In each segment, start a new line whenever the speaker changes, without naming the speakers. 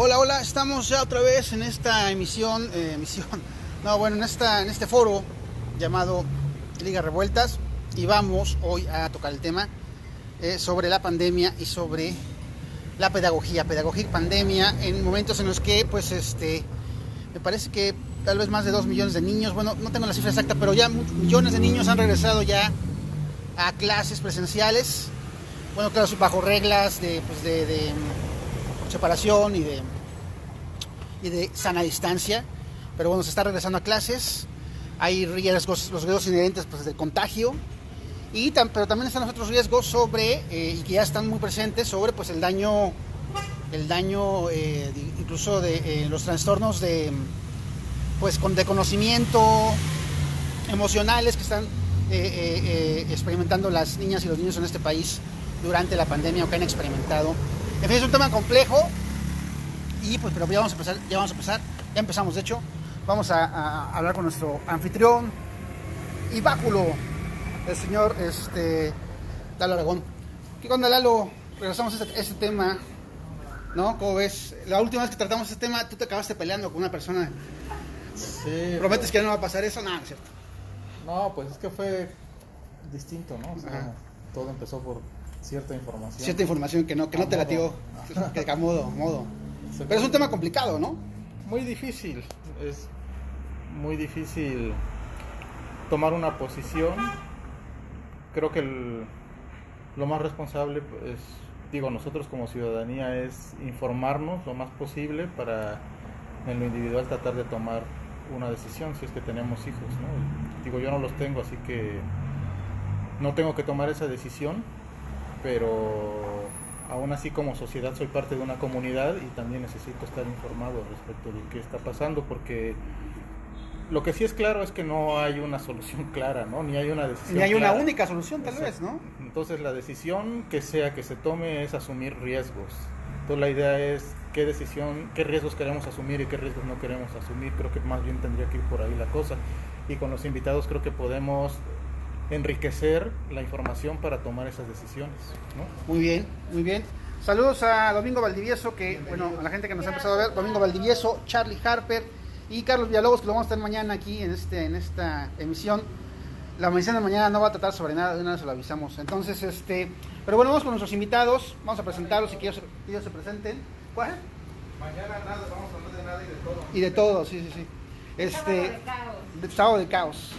Hola, hola, estamos ya otra vez en esta emisión, en este foro llamado Ligas Revueltas, y vamos hoy a tocar el tema sobre la pandemia y sobre la pedagogía y pandemia en momentos en los que, me parece que tal vez más de 2 millones de niños, bueno, no tengo la cifra exacta, pero ya millones de niños han regresado ya a clases presenciales, bueno, claro, bajo reglas de separación y de sana distancia, pero bueno, se está regresando a clases. Hay riesgos, los riesgos inherentes del contagio, pero también están los otros riesgos sobre, y que ya están muy presentes, sobre el daño incluso de los trastornos de conocimiento emocionales que están experimentando las niñas y los niños en este país durante la pandemia, o que han experimentado. En fin, es un tema complejo y pero ya empezamos de hecho. Vamos a hablar con nuestro anfitrión y báculo, el señor Lalo Aragón. ¿Qué onda, Lalo? Regresamos a este tema, ¿no? ¿Cómo ves? La última vez que tratamos este tema, tú te acabaste peleando con una persona.
Sí.
¿Prometes que ya no va a pasar eso? No, no es cierto.
No, pues es que fue distinto, ¿no? O sea, todo empezó por cierta información.
Cierta información que no te latió, que a modo. Pero es un tema complicado, ¿no?
Muy difícil, es muy difícil tomar una posición. Creo que lo más responsable nosotros como ciudadanía, es informarnos lo más posible para en lo individual tratar de tomar una decisión si es que tenemos hijos, ¿no? Yo no los tengo, así que no tengo que tomar esa decisión, pero aún así como sociedad soy parte de una comunidad y también necesito estar informado respecto de qué está pasando, porque lo que sí es claro es que no hay una solución clara, ¿no? Ni hay una decisión
Ni hay
clara.
una única solución, tal vez, ¿no?
Entonces la decisión que se tome es asumir riesgos. Entonces la idea es qué riesgos queremos asumir y qué riesgos no queremos asumir. Creo que más bien tendría que ir por ahí la cosa. Y con los invitados creo que podemos enriquecer la información para tomar esas decisiones, ¿no?
Muy bien. Saludos a Domingo Valdivieso, a la gente que nos ha empezado a ver. Domingo Valdivieso, Charlie Harper y Carlos Villalobos, que lo vamos a tener mañana aquí en esta emisión. La emisión de mañana no va a tratar sobre nada, de una vez se lo avisamos. Entonces, pero bueno, vamos con nuestros invitados, vamos a presentarlos y que ellos se presenten. ¿Cuál?
Mañana nada, vamos a hablar de nada y de todo.
Y de todo, sí. Sábado de caos.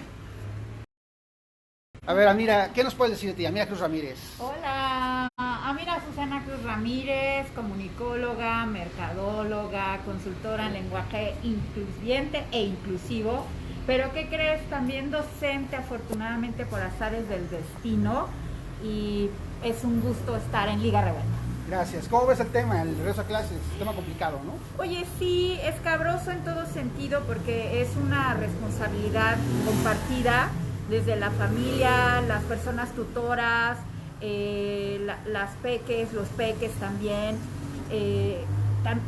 A ver, Amira, ¿qué nos puedes decir de ti? Amira Cruz Ramírez.
Hola, Amira Susana Cruz Ramírez, comunicóloga, mercadóloga, consultora en lenguaje incluyente e inclusivo. Pero ¿qué crees? También docente, afortunadamente por azares del destino, y es un gusto estar en Liga Revuelta.
Gracias. ¿Cómo ves el tema, el regreso a clases? Un tema complicado, ¿no?
Oye, sí, escabroso en todo sentido, porque es una responsabilidad compartida desde la familia, las personas tutoras, las peques, los peques también,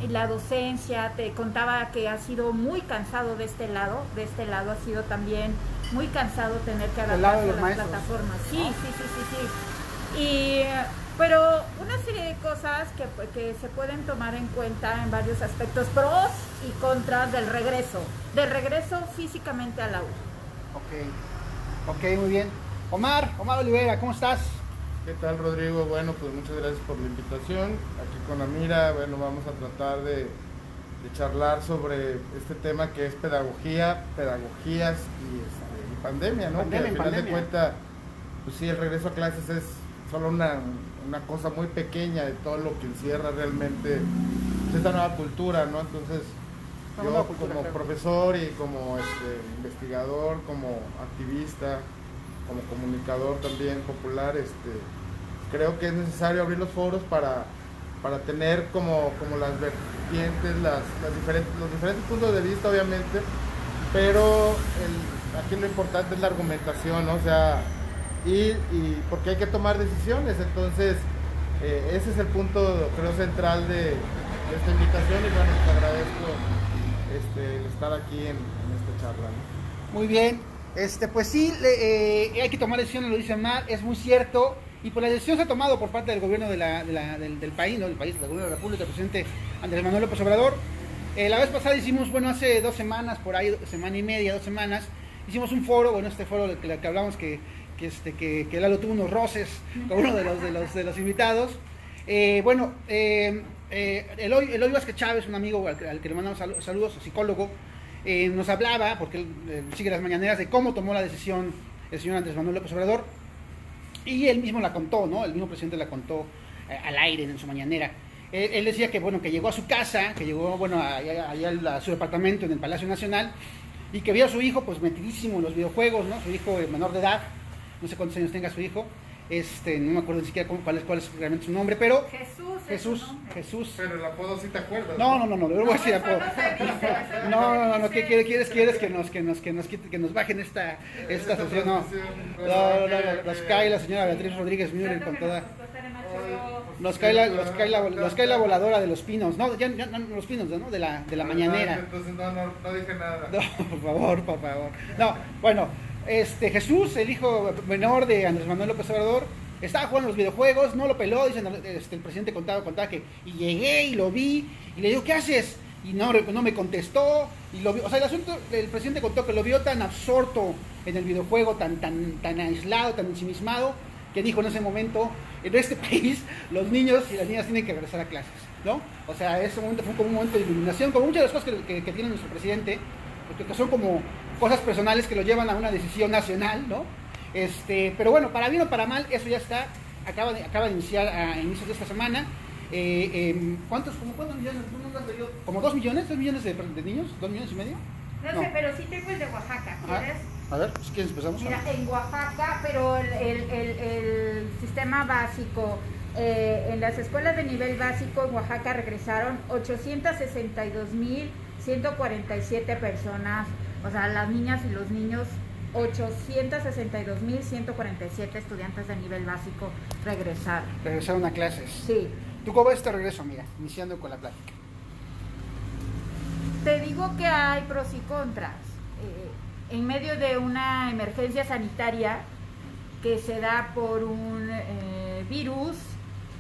la docencia. Te contaba que ha sido muy cansado de este lado ha sido también muy cansado tener que adaptarse a las plataformas. Sí. Pero una serie de cosas que se pueden tomar en cuenta en varios aspectos, pros y contras del regreso físicamente al aula.
Ok, muy bien. Omar Olivera, ¿cómo estás?
¿Qué tal, Rodrigo? Bueno, pues muchas gracias por la invitación. Aquí con Amira, vamos a tratar de charlar sobre este tema que es pedagogías y pandemia, ¿no? Que al final de cuentas, pues sí, el regreso a clases es solo una cosa muy pequeña de todo lo que encierra realmente esta nueva cultura, ¿no? Entonces, yo como profesor y como investigador, como activista, como comunicador también popular, creo que es necesario abrir los foros para tener como las vertientes, los diferentes puntos de vista, obviamente, pero aquí lo importante es la argumentación, ¿no? O sea, y porque hay que tomar decisiones. Entonces ese es el punto, creo, central de esta invitación, y bueno, te agradezco el estar aquí en esta charla, ¿no?
Muy bien. Pues sí, hay que tomar decisiones, lo dice Mar, es muy cierto. Y por la decisión se ha tomado por parte del gobierno del país, ¿no? Del país, del gobierno de la República, del presidente Andrés Manuel López Obrador. La vez pasada hicimos, bueno, hace 2 semanas, por ahí, semana y media, 2 semanas, hicimos un foro, bueno, este foro del que hablamos que Lalo tuvo unos roces con uno de los invitados. Eloy Vázquez Chávez, un amigo al que le mandamos saludos, psicólogo, nos hablaba, porque él sigue las mañaneras, de cómo tomó la decisión el señor Andrés Manuel López Obrador, y él mismo la contó, ¿no? El mismo presidente la contó al aire en su mañanera. Él decía que, bueno, que llegó a su casa, que llegó, bueno, allá a su departamento en el Palacio Nacional, y que vio a su hijo, pues, metidísimo en los videojuegos, ¿no? Su hijo menor de edad, no sé cuántos años tenga su hijo, no me acuerdo ni siquiera cuál es realmente su nombre, pero... Jesús.
Pero el apodo sí te acuerdas.
No, le voy a decir apodo. No, ¿qué quieres que nos bajen esta sesión? No, nos cae la señora Beatriz Rodríguez Müller con toda... Nos cae la voladora de los pinos, no, los pinos, ¿no? De la mañanera.
Entonces no dije nada.
No, por favor. No, bueno, Jesús, el hijo menor de Andrés Manuel López Obrador, estaba jugando los videojuegos, no lo peló, dice el presidente contaba que, y llegué y lo vi, y le digo, ¿qué haces? Y no me contestó, y lo vio, o sea, el presidente contó que lo vio tan absorto en el videojuego, tan aislado, tan ensimismado, que dijo en ese momento, en este país, los niños y las niñas tienen que regresar a clases, ¿no? O sea, ese momento fue como un momento de iluminación, como muchas de las cosas que tiene nuestro presidente, porque son como cosas personales que lo llevan a una decisión nacional, ¿no? Pero bueno, para bien o para mal, eso ya está, acaba de iniciar a inicios de esta semana. ¿Cuántos millones? ¿Como 2 millones? ¿2 millones de niños? ¿2 millones y medio?
No sé, pero sí tengo el de Oaxaca, ¿quieres?
A ver, pues ¿quieres empezamos?
Mira, en Oaxaca, pero el sistema básico, en las escuelas de nivel básico en Oaxaca regresaron 862,147 personas, o sea, las niñas y los niños, 862,147 estudiantes de nivel básico regresaron.
Regresaron a clases.
Sí.
¿Tú cómo ves este regreso, amiga? Iniciando con la plática.
Te digo que hay pros y contras. En medio de una emergencia sanitaria que se da por un virus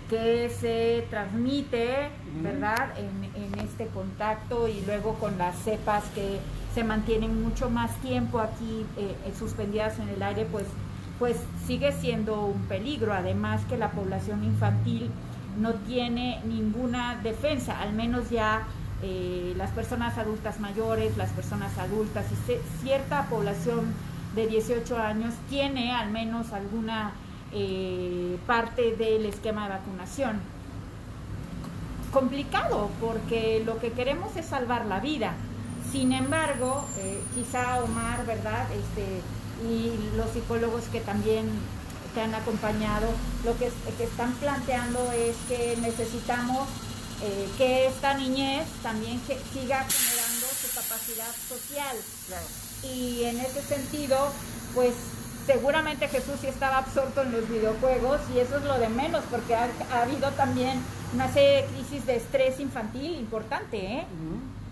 que se transmite, ¿verdad?, en este contacto, y luego con las cepas que se mantienen mucho más tiempo aquí suspendidas en el aire, pues sigue siendo un peligro. Además que la población infantil no tiene ninguna defensa, al menos ya las personas adultas mayores, las personas adultas y cierta población de 18 años tiene al menos alguna parte del esquema de vacunación. Complicado, porque lo que queremos es salvar la vida. Sin embargo, quizá Omar, ¿verdad?, y los psicólogos que también te han acompañado, lo que están planteando es que necesitamos que esta niñez también siga generando su capacidad social.
Claro.
Y en ese sentido, pues seguramente Jesús sí estaba absorto en los videojuegos, y eso es lo de menos, porque ha habido también una serie de crisis de estrés infantil importante,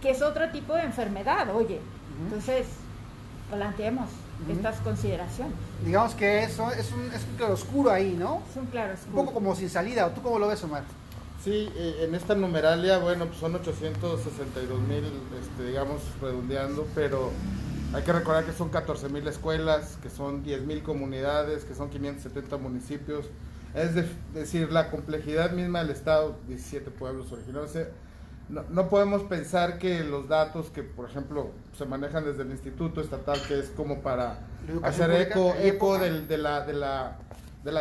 que es otro tipo de enfermedad, oye. Entonces, planteemos estas consideraciones.
Digamos que eso es un claroscuro ahí, ¿no?
Es un claroscuro.
Un poco como sin salida. ¿Tú cómo lo ves, Omar?
Sí, en esta numeralia, bueno, pues son 862,000, digamos, redondeando, pero hay que recordar que son 14,000 escuelas, que son 10,000 comunidades, que son 570 municipios. Es decir, la complejidad misma del Estado, 17 pueblos originarios. No podemos pensar que los datos que, por ejemplo, se manejan desde el Instituto Estatal, que es como para hacer eco de la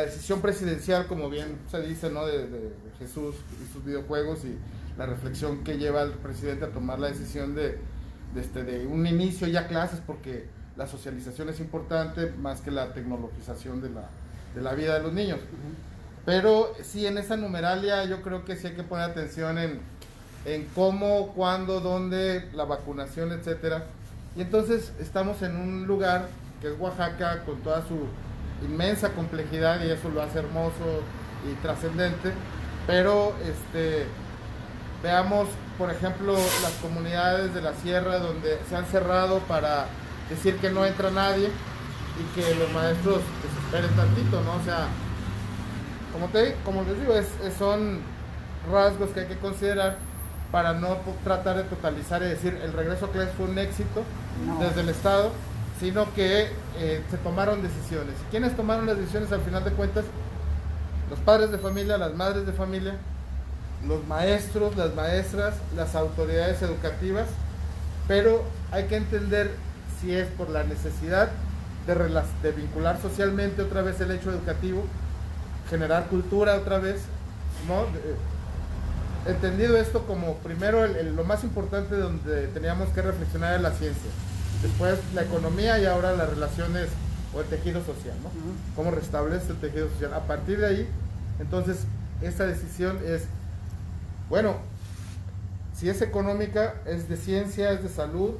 decisión presidencial, como bien se dice, ¿no?, de Jesús y sus videojuegos, y la reflexión que lleva al presidente a tomar la decisión de un inicio ya clases, porque la socialización es importante más que la tecnologización de la vida de los niños. Pero sí, en esa numeralia yo creo que sí hay que poner atención en cómo, cuándo, dónde, la vacunación, etcétera. Y entonces estamos en un lugar que es Oaxaca, con toda su inmensa complejidad, y eso lo hace hermoso y trascendente. Pero veamos, por ejemplo, las comunidades de la sierra donde se han cerrado para decir que no entra nadie y que los maestros esperen tantito, ¿no? O sea, como les digo, son rasgos que hay que considerar para no tratar de totalizar y decir el regreso a clases fue un éxito desde el Estado, sino que se tomaron decisiones. ¿Y quiénes tomaron las decisiones al final de cuentas? Los padres de familia, las madres de familia, los maestros, las maestras, las autoridades educativas, pero hay que entender si es por la necesidad de vincular socialmente otra vez el hecho educativo, generar cultura otra vez, ¿no? Entendido esto como primero lo más importante donde teníamos que reflexionar es la ciencia, después la economía y ahora las relaciones o el tejido social, ¿no? Cómo restablece el tejido social. A partir de ahí, entonces, esta decisión es, bueno, si es económica, es de ciencia, es de salud,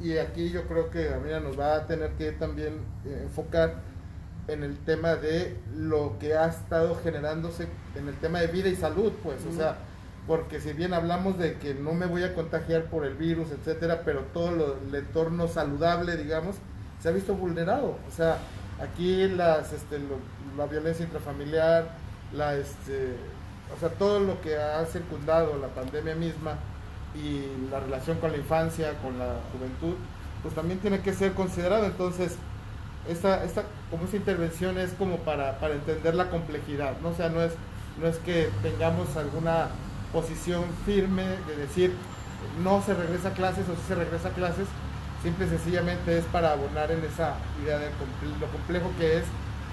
y aquí yo creo que Amira nos va a tener que también enfocar en el tema de lo que ha estado generándose en el tema de vida y salud, pues, o sea, porque si bien hablamos de que no me voy a contagiar por el virus, etcétera, pero todo el entorno saludable, digamos, se ha visto vulnerado. O sea, aquí la violencia intrafamiliar, o sea, todo lo que ha circundado la pandemia misma y la relación con la infancia, con la juventud, pues también tiene que ser considerado. Entonces, esta intervención es como para entender la complejidad, ¿no? O sea, no es que tengamos alguna posición firme de decir no se regresa a clases o sí se regresa a clases, simple y sencillamente es para abonar en esa idea de lo complejo que es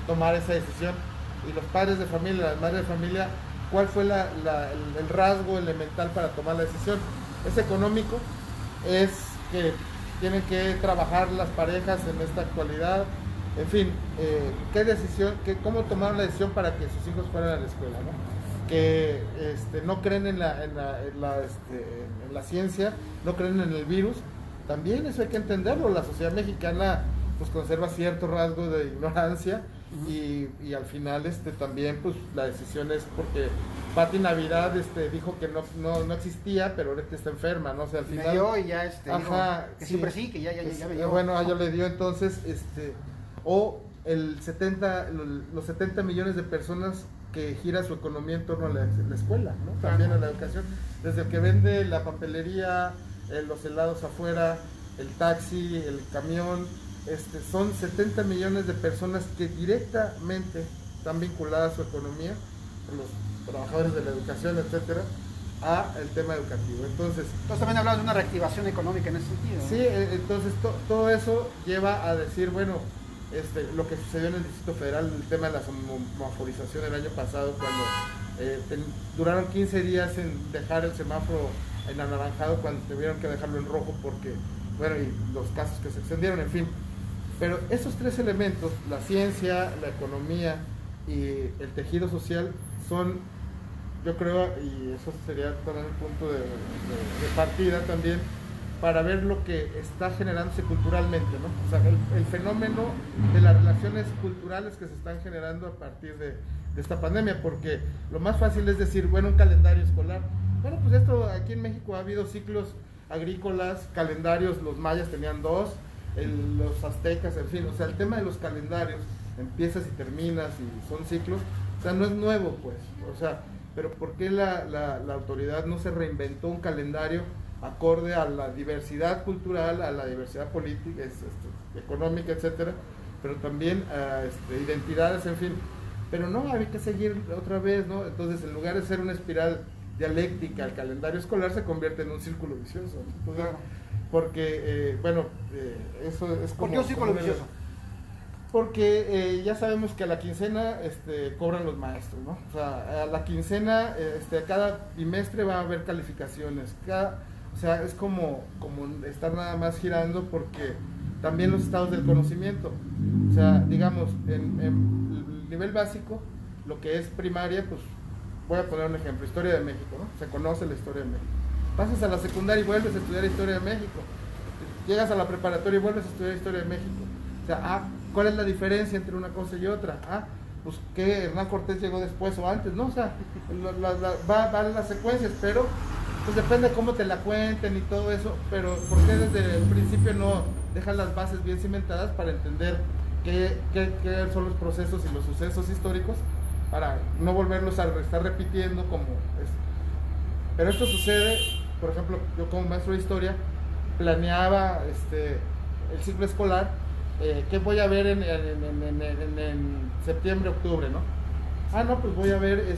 tomar esa decisión. Y los padres de familia, las madres de familia, ¿cuál fue el rasgo elemental para tomar la decisión? Es económico, es que tienen que trabajar las parejas en esta actualidad, en fin, ¿cómo tomaron la decisión para que sus hijos fueran a la escuela, ¿no? Que no creen en la ciencia, no creen en el virus, también eso hay que entenderlo. La sociedad mexicana pues conserva cierto rasgo de ignorancia y al final también pues la decisión es porque Pati Navidad dijo que no existía, pero ahorita está enferma, ¿no? O sea, al final
me dio y ya
ajá,
que siempre sí, que ya me dio.
Bueno, ya le dio. Entonces o los 70 millones de personas que gira su economía en torno a la escuela, ¿no? También a la educación, desde el que vende la papelería, los helados afuera, el taxi, el camión, son 70 millones de personas que directamente están vinculadas a su economía, los trabajadores de la educación, etcétera, a el tema educativo. Entonces
también hablamos de una reactivación económica en ese sentido, ¿no?
Sí, entonces todo eso lleva a decir, bueno, lo que sucedió en el Distrito Federal, el tema de la semaforización el año pasado, cuando duraron 15 días en dejar el semáforo en anaranjado cuando tuvieron que dejarlo en rojo porque, bueno, y los casos que se extendieron, en fin. Pero esos tres elementos, la ciencia, la economía y el tejido social, son, yo creo, y eso sería también un punto de partida también, para ver lo que está generándose culturalmente, ¿no? O sea, el fenómeno de las relaciones culturales que se están generando a partir de esta pandemia, porque lo más fácil es decir, bueno, un calendario escolar. Bueno, pues esto aquí en México ha habido ciclos agrícolas, calendarios, los mayas tenían 2, los aztecas, en fin, o sea, el tema de los calendarios, empiezas y terminas y son ciclos, o sea, no es nuevo, pues, o sea, pero ¿por qué la autoridad no se reinventó un calendario acorde a la diversidad cultural, a la diversidad política, económica, etcétera, pero también a identidades, en fin? Pero no, hay que seguir otra vez, ¿no? Entonces, en lugar de ser una espiral dialéctica, el calendario escolar se convierte en un círculo vicioso. Entonces, porque, eso es como...
¿Por qué un círculo vicioso?
Porque ya sabemos que a la quincena cobran los maestros, ¿no? O sea, a la quincena, cada bimestre va a haber calificaciones, o sea, es como estar nada más girando, porque también los estados del conocimiento, o sea, digamos, en el nivel básico, lo que es primaria, pues voy a poner un ejemplo, historia de México, ¿no? Se conoce la historia de México. Pasas a la secundaria y vuelves a estudiar historia de México. Llegas a la preparatoria y vuelves a estudiar historia de México. O sea, ¿cuál es la diferencia entre una cosa y otra? Pues que Hernán Cortés llegó después o antes, ¿no? O sea, van las secuencias, pero pues depende cómo te la cuenten y todo eso, pero ¿por qué desde el principio no dejan las bases bien cimentadas para entender qué son los procesos y los sucesos históricos para no volverlos a estar repitiendo como es. Pero esto sucede, por ejemplo, yo como maestro de historia planeaba el ciclo escolar, ¿qué voy a ver en septiembre, octubre, ¿no? No, pues voy a ver el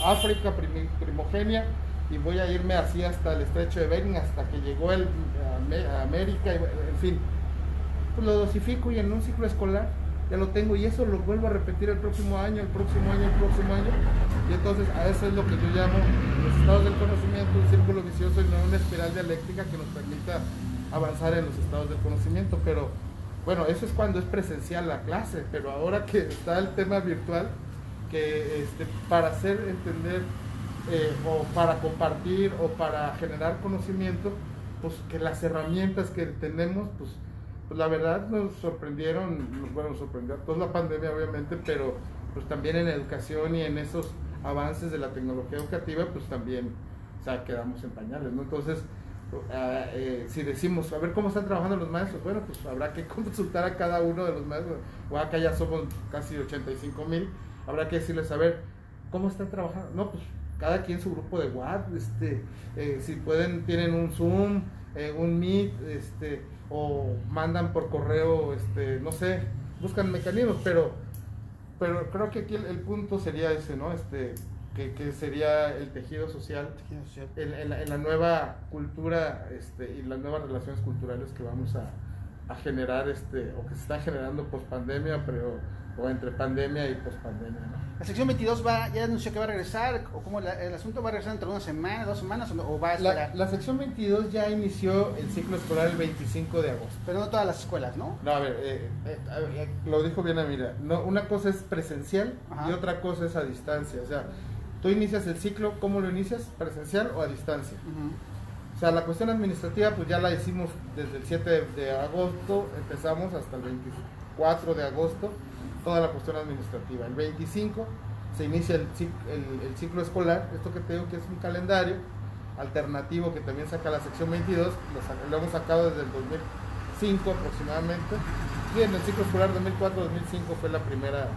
África primogenia y voy a irme así hasta el estrecho de Bering, hasta que llegó a América, en fin. Pues lo dosifico y en un ciclo escolar ya lo tengo, y eso lo vuelvo a repetir el próximo año, y entonces a eso es lo que yo llamo los estados del conocimiento, un círculo vicioso y no una espiral dialéctica que nos permita avanzar en los estados del conocimiento. Pero bueno, eso es cuando es presencial la clase, pero ahora que está el tema virtual, que para hacer entender o para compartir o para generar conocimiento, pues que las herramientas que tenemos, pues la verdad nos sorprendieron, bueno, nos sorprendió a toda la pandemia obviamente, pero pues también en educación y en esos avances de la tecnología educativa, pues también, o sea, quedamos en pañales, ¿no? Entonces, si decimos, a ver cómo están trabajando los maestros, bueno, pues habrá que consultar a cada uno de los maestros, o acá ya somos casi 85,000, habrá que decirles, a ver, ¿cómo están trabajando? No, pues cada quien su grupo de WhatsApp, si pueden, tienen un Zoom, un Meet, o mandan por correo, no sé, buscan mecanismos, pero creo que aquí el punto sería ese, ¿no? Que sería el tejido social, en la nueva cultura y las nuevas relaciones culturales que vamos a generar, o que se están generando post pandemia, o entre pandemia y post pandemia, ¿no?
La sección 22 ya anunció que va a regresar, o cómo el asunto va a regresar entre una semana, 2 semanas, o va a esperar.
La sección 22 ya inició el ciclo escolar el 25 de agosto.
Pero no todas las escuelas, ¿no?
No, a ver, lo dijo bien Amira, no, una cosa es presencial. Ajá. Y otra cosa es a distancia, o sea, tú inicias el ciclo, ¿cómo lo inicias? ¿Presencial o a distancia? O sea, la cuestión administrativa pues ya la hicimos desde el 7 de agosto, empezamos hasta el 24 de agosto, toda la cuestión administrativa. El 25 se inicia el ciclo escolar, esto que te digo que es un calendario alternativo que también saca la sección 22, lo hemos sacado desde el 2005 aproximadamente, y en el ciclo escolar 2004-2005 fue la primera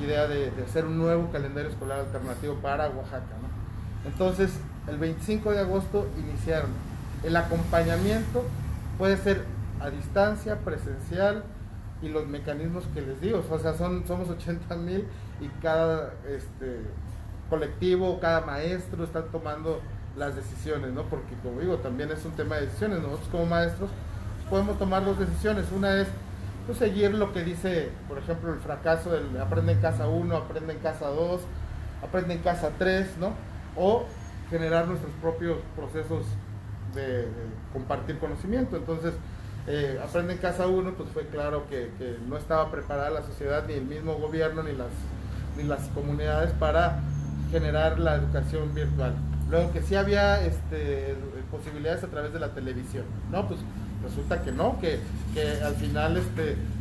idea de hacer un nuevo calendario escolar alternativo para Oaxaca, ¿no? Entonces, el 25 de agosto iniciaron. El acompañamiento puede ser a distancia, presencial, y los mecanismos que les digo, o sea, somos 80,000 y cada colectivo, cada maestro está tomando las decisiones, ¿no? Porque como digo, también es un tema de decisiones. Nosotros como maestros podemos tomar 2 decisiones. Una es pues, seguir lo que dice, por ejemplo, el fracaso del aprende en casa 1, aprende en casa 2, aprende en casa 3, ¿no? O generar nuestros propios procesos de compartir conocimiento. Entonces, aprende en casa 1, pues fue claro que no estaba preparada la sociedad, ni el mismo gobierno, ni las comunidades para generar la educación virtual. Luego que sí había posibilidades a través de la televisión, ¿no? Pues resulta que no, que al final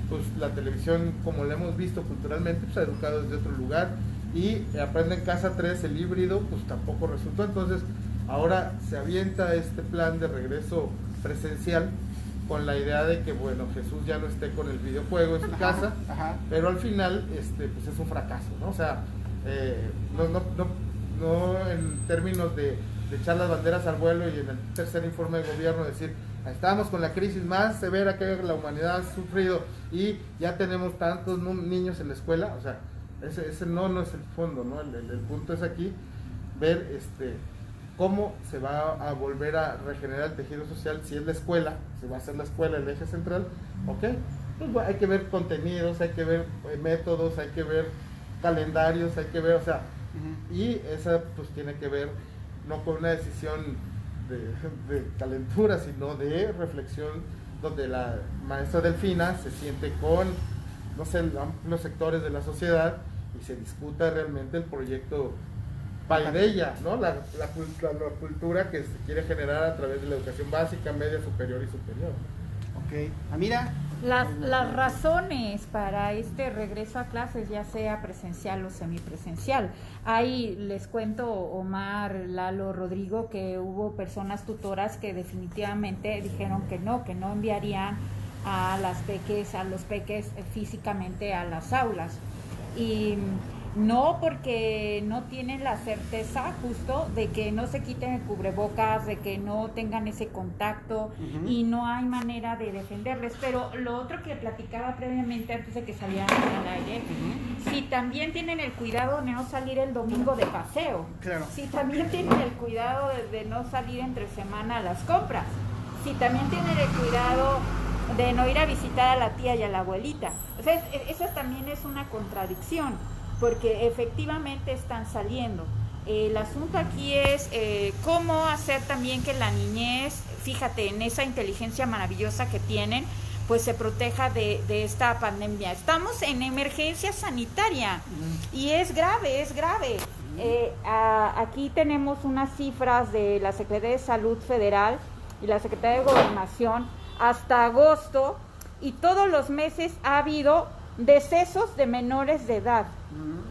pues la televisión, como la hemos visto culturalmente, pues ha educado desde otro lugar, y aprende en casa 3, el híbrido, pues tampoco resultó. Entonces ahora se avienta este plan de regreso presencial con la idea de que, bueno, Jesús ya no esté con el videojuego en su casa, pero al final pues es un fracaso, ¿no? O sea, no en términos de echar las banderas al vuelo y en el tercer informe de gobierno decir, estamos con la crisis más severa que la humanidad ha sufrido y ya tenemos tantos niños en la escuela. O sea, ese no es el fondo, ¿no? El punto es aquí ver cómo se va a volver a regenerar el tejido social. Si es la escuela, si va a ser la escuela el eje central, ok, pues hay que ver contenidos, hay que ver métodos, hay que ver calendarios, hay que ver, o sea, y esa pues tiene que ver no con una decisión de calentura, sino de reflexión, donde la maestra Delfina se siente con, no sé, amplios sectores de la sociedad y se discuta realmente el proyecto paideya, ¿no? La cultura que se quiere generar a través de la educación básica, media, superior y superior.
Ok, Amira.
Las razones para este regreso a clases, ya sea presencial o semipresencial. Ahí les cuento, Omar, Lalo, Rodrigo, que hubo personas tutoras que definitivamente dijeron que no enviarían a los peques físicamente a las aulas. y no, porque no tienen la certeza justo de que no se quiten el cubrebocas, de que no tengan ese contacto y no hay manera de defenderles. Pero lo otro que platicaba previamente antes de que salieran al aire, si también tienen el cuidado de no salir el domingo de paseo,
Claro.
si también tienen el cuidado de no salir entre semana a las compras, si también tienen el cuidado de no ir a visitar a la tía y a la abuelita. O sea, eso también es una contradicción, porque efectivamente están saliendo. El asunto aquí es cómo hacer también que la niñez, fíjate, en esa inteligencia maravillosa que tienen, pues se proteja de esta pandemia. Estamos en emergencia sanitaria y es grave, es grave. Aquí tenemos unas cifras de la Secretaría de Salud Federal y la Secretaría de Gobernación hasta agosto, y todos los meses ha habido decesos de menores de edad.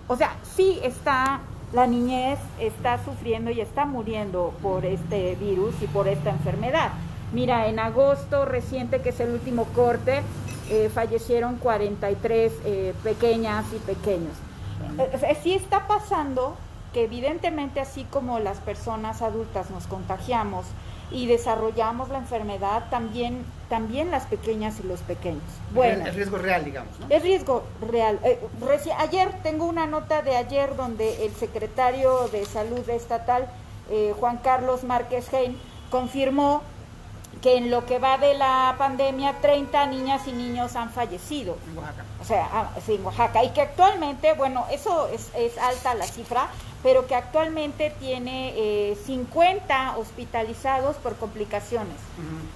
O sea, sí está, la niñez está sufriendo y está muriendo por este virus y por esta enfermedad. Mira, en agosto reciente, que es el último corte, fallecieron 43 pequeñas y pequeños. Sí está pasando que evidentemente, así como las personas adultas nos contagiamos y desarrollamos la enfermedad, también las pequeñas y los pequeños. Bueno,
Es riesgo real, digamos, ¿no?
es riesgo real. Ayer tengo una nota de ayer donde el secretario de Salud estatal, Juan Carlos Márquez Hein, confirmó que en lo que va de la pandemia 30 niñas y niños han fallecido.
En Oaxaca.
O sea, sí, en Oaxaca. Y que actualmente, bueno, eso es alta la cifra, pero que actualmente tiene 50 hospitalizados por complicaciones.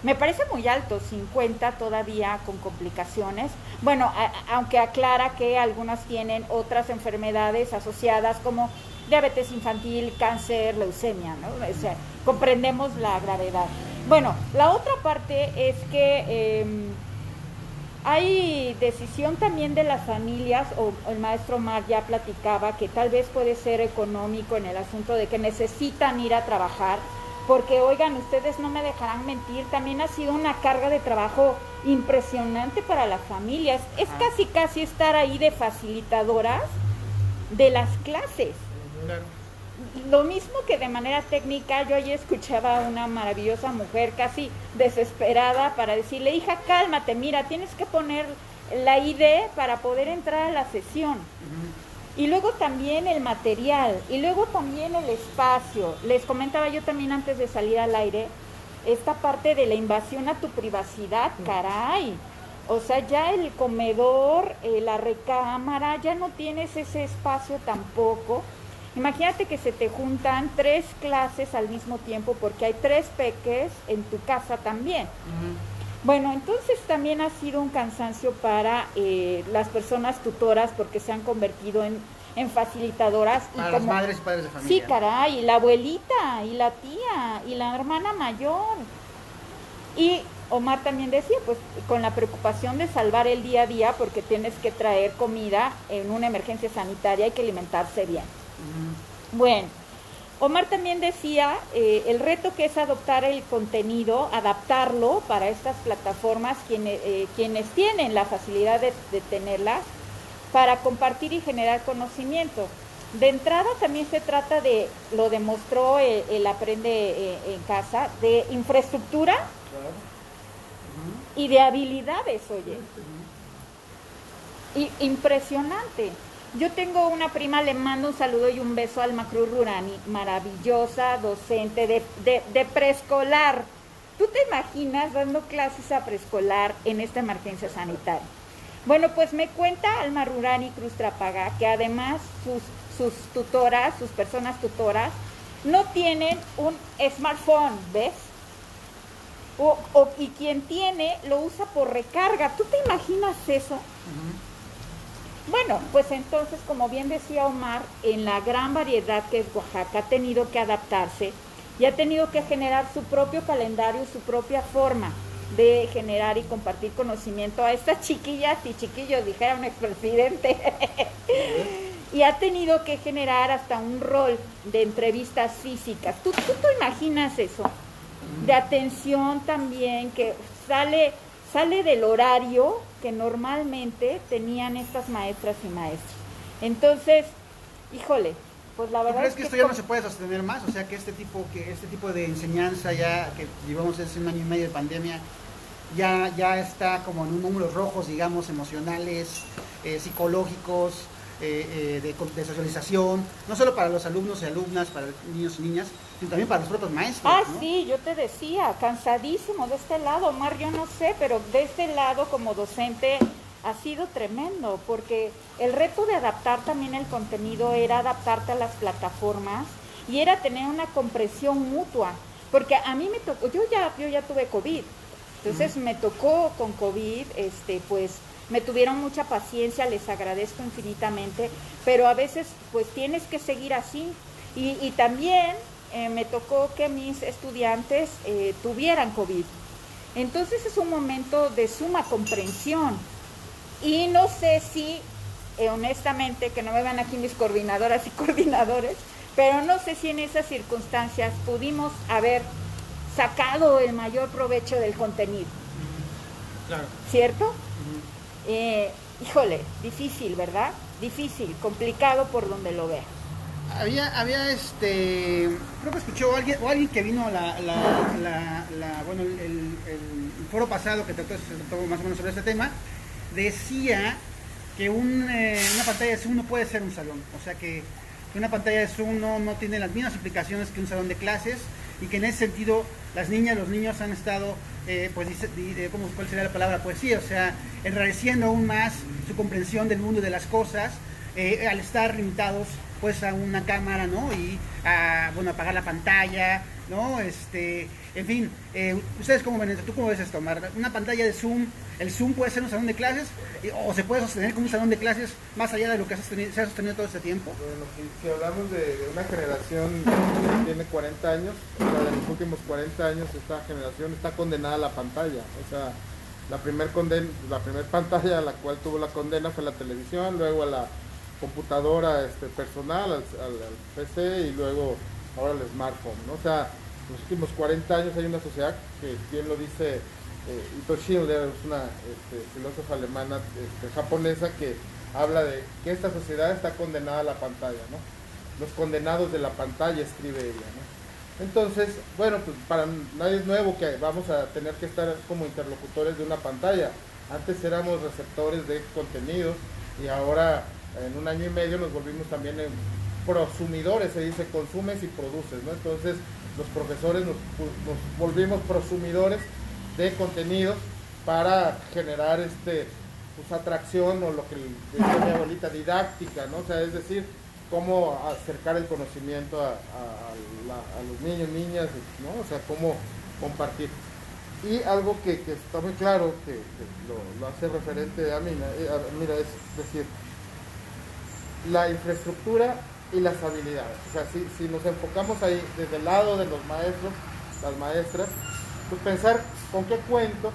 Me parece muy alto, 50 todavía con complicaciones. Bueno, aunque aclara que algunas tienen otras enfermedades asociadas como diabetes infantil, cáncer, leucemia, ¿no? O sea, comprendemos la gravedad. Bueno, la otra parte es que hay decisión también de las familias, o el maestro Omar ya platicaba que tal vez puede ser económico en el asunto de que necesitan ir a trabajar, porque oigan, ustedes no me dejarán mentir, también ha sido una carga de trabajo impresionante para las familias. Es casi estar ahí de facilitadoras de las clases.
Claro.
Lo mismo que de manera técnica, yo ayer escuchaba a una maravillosa mujer casi desesperada para decirle, hija, cálmate, mira, tienes que poner la ID para poder entrar a la sesión. Y luego también el material, y luego también el espacio. Les comentaba yo también antes de salir al aire, esta parte de la invasión a tu privacidad, caray. O sea, ya el comedor, la recámara, ya no tienes ese espacio tampoco. Imagínate que se te juntan 3 clases al mismo tiempo porque hay 3 peques en tu casa también. Bueno, entonces también ha sido un cansancio para las personas tutoras porque se han convertido en facilitadoras.
Para las madres y padres de familia.
Sí, caray, y la abuelita, y la tía, y la hermana mayor. Y Omar también decía, pues con la preocupación de salvar el día a día porque tienes que traer comida en una emergencia sanitaria, hay que alimentarse bien. Bueno, Omar también decía el reto que es adoptar el contenido, adaptarlo para estas plataformas, quienes tienen la facilidad de tenerlas, para compartir y generar conocimiento. De entrada también se trata de, lo demostró el Aprende en Casa, de infraestructura y de habilidades, oye. Y impresionante. Yo tengo una prima, le mando un saludo y un beso a Alma Cruz Rurani, maravillosa docente de preescolar. ¿Tú te imaginas dando clases a preescolar en esta emergencia sanitaria? Bueno, pues me cuenta Alma Rurani Cruz Trapaga que además sus tutoras, sus personas tutoras, no tienen un smartphone, ¿ves? Y quien tiene lo usa por recarga. ¿Tú te imaginas eso? Bueno, pues entonces, como bien decía Omar, en la gran variedad que es Oaxaca, ha tenido que adaptarse y ha tenido que generar su propio calendario, su propia forma de generar y compartir conocimiento a estas chiquillas y chiquillos, dijera un expresidente. Y ha tenido que generar hasta un rol de entrevistas físicas. ¿Tú te imaginas eso? De atención también, que sale del horario que normalmente tenían estas maestras y maestros. Entonces, híjole, pues la
¿Tú
verdad
crees
es
que
que
esto ya no se puede sostener más? O sea, que este tipo de enseñanza ya que llevamos hace un año y medio de pandemia ya está como en un números rojos, digamos, emocionales, psicológicos, de socialización, no solo para los alumnos y alumnas, para niños y niñas, sino también para los propios maestros, ¿no?
Sí, yo te decía, cansadísimo de este lado, Omar, yo no sé, pero de este lado como docente ha sido tremendo, porque el reto de adaptar también el contenido era adaptarte a las plataformas y era tener una comprensión mutua, porque a mí me tocó, yo ya tuve COVID, entonces me tocó con COVID, pues me tuvieron mucha paciencia, les agradezco infinitamente, pero a veces pues tienes que seguir así, y también me tocó que mis estudiantes tuvieran COVID, entonces es un momento de suma comprensión. Y no sé si, honestamente, que no me van aquí mis coordinadoras y coordinadores, pero no sé si en esas circunstancias pudimos haber sacado el mayor provecho del contenido.
Claro.
¿Cierto? Híjole, difícil, ¿verdad? Difícil, complicado por donde lo vea.
Había creo que escuchó alguien que vino bueno, el foro pasado que se trató más o menos sobre este tema, decía que una pantalla de Zoom no puede ser un salón, o sea que una pantalla de Zoom no tiene las mismas implicaciones que un salón de clases, y que en ese sentido las niñas, los niños han estado, ¿cuál sería la palabra? Pues sí, o sea, enrareciendo aún más su comprensión del mundo y de las cosas, al estar limitados pues a una cámara, ¿no? Y apagar la pantalla, ¿no? En fin, ¿ustedes cómo ven esto? ¿Tú cómo ves esto, Omar? Una pantalla de Zoom, ¿el Zoom puede ser un salón de clases? ¿O se puede sostener como un salón de clases más allá de lo que se ha sostenido todo este tiempo?
Bueno, si hablamos de una generación que tiene 40 años, o sea, de los últimos 40 años, esta generación está condenada a la pantalla. O sea, la primer pantalla a la cual tuvo la condena fue la televisión, luego a la computadora personal, al PC, y luego ahora el smartphone, ¿no? O sea, en los últimos 40 años hay una sociedad que, bien lo dice Ito Schindler, es una filósofa alemana japonesa, que habla de que esta sociedad está condenada a la pantalla, ¿no? Los condenados de la pantalla, escribe ella, ¿no? Entonces, bueno, pues para nadie es nuevo que vamos a tener que estar como interlocutores de una pantalla. Antes éramos receptores de contenidos y ahora en un año y medio nos volvimos también en prosumidores, se dice consumes y produces, ¿no? Entonces los profesores nos volvimos prosumidores de contenidos para generar pues atracción, o lo que decía mi abuelita, didáctica, ¿no? O sea, es decir, cómo acercar el conocimiento a los niños, niñas, ¿no? O sea, cómo compartir. Y algo que está muy claro, que lo hace referente a Mira, es decir, la infraestructura y las habilidades. O sea, si nos enfocamos ahí desde el lado de los maestros, las maestras, pues pensar con qué cuento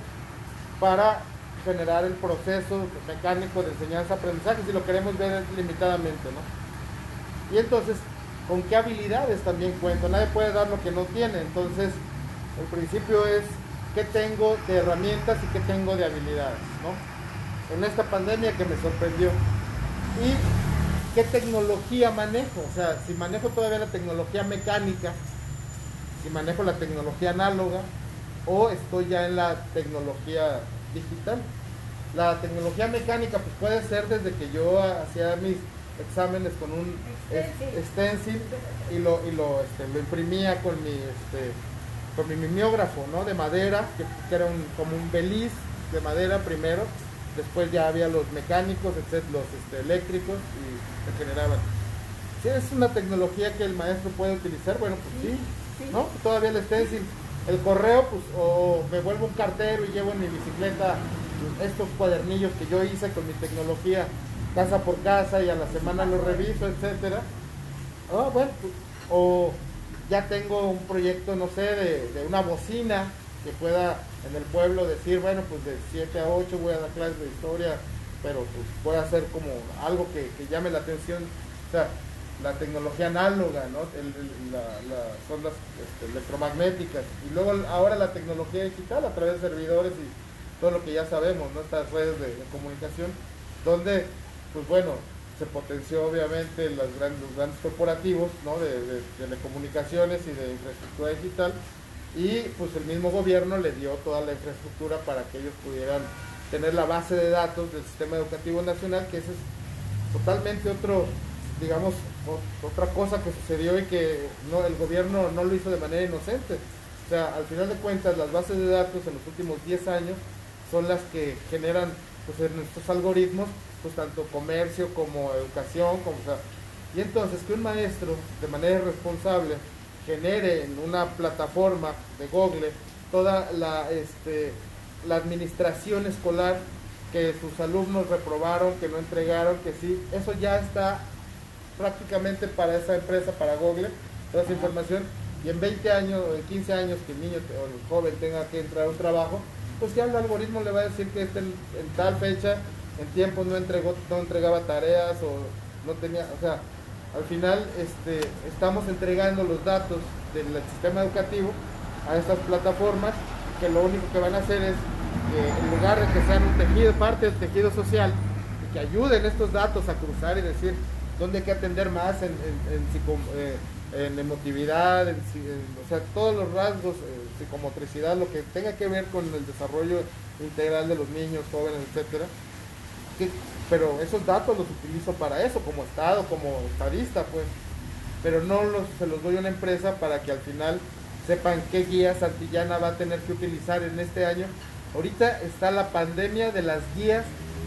para generar el proceso mecánico de enseñanza-aprendizaje, si lo queremos ver limitadamente, ¿no? Y entonces, ¿con qué habilidades también cuento? Nadie puede dar lo que no tiene. Entonces, el principio es qué tengo de herramientas y qué tengo de habilidades, ¿no? En esta pandemia que me sorprendió. Y qué tecnología manejo, o sea, si manejo todavía la tecnología mecánica, si manejo la tecnología análoga, o estoy ya en la tecnología digital. La tecnología mecánica pues puede ser desde que yo hacía mis exámenes con un stencil y lo imprimía con mi mimeógrafo, ¿no? De madera, que era como un beliz de madera primero. Después ya había los mecánicos, los eléctricos, y se generaban. Si es una tecnología que el maestro puede utilizar, bueno, pues sí, ¿no? Todavía el stencil. El correo, pues, o me vuelvo un cartero y llevo en mi bicicleta estos cuadernillos que yo hice con mi tecnología casa por casa, y a la semana los reviso, etcétera. Bueno, pues, o ya tengo un proyecto, no sé, de una bocina que pueda en el pueblo decir, bueno, pues de 7 a 8 voy a dar clases de historia, pero pues voy a hacer como algo que llame la atención. O sea, la tecnología análoga, ¿no? Las ondas electromagnéticas, y luego ahora la tecnología digital a través de servidores y todo lo que ya sabemos, ¿no? Estas redes de comunicación, donde, pues bueno, se potenció obviamente los grandes corporativos, ¿no? de telecomunicaciones y de infraestructura digital, y pues el mismo gobierno le dio toda la infraestructura para que ellos pudieran tener la base de datos del sistema educativo nacional, que ese es totalmente otro, digamos, otra cosa que sucedió y que el gobierno no lo hizo de manera inocente. O sea, al final de cuentas, las bases de datos en los últimos 10 años son las que generan, pues, en nuestros algoritmos, pues tanto comercio como educación, y entonces que un maestro de manera irresponsable genere en una plataforma de Google toda la administración escolar, que sus alumnos reprobaron, que no entregaron, que sí, eso ya está prácticamente para esa empresa, para Google, toda esa información, y en 20 años o en 15 años que el niño o el joven tenga que entrar a un trabajo, pues ya el algoritmo le va a decir que en tal fecha, en tiempo no entregaba tareas o no tenía, o sea, al final estamos entregando los datos del sistema educativo a estas plataformas, que lo único que van a hacer es en lugar de que sean un tejido, parte del tejido social, y que ayuden estos datos a cruzar y decir dónde hay que atender más en emotividad, o sea, todos los rasgos, psicomotricidad, lo que tenga que ver con el desarrollo integral de los niños, jóvenes, etcétera. Pero esos datos los utilizo para eso, como Estado, como estadista, pues. Pero no se los doy a una empresa para que al final sepan qué guía Santillana va a tener que utilizar en este año. Ahorita está la pandemia de las guías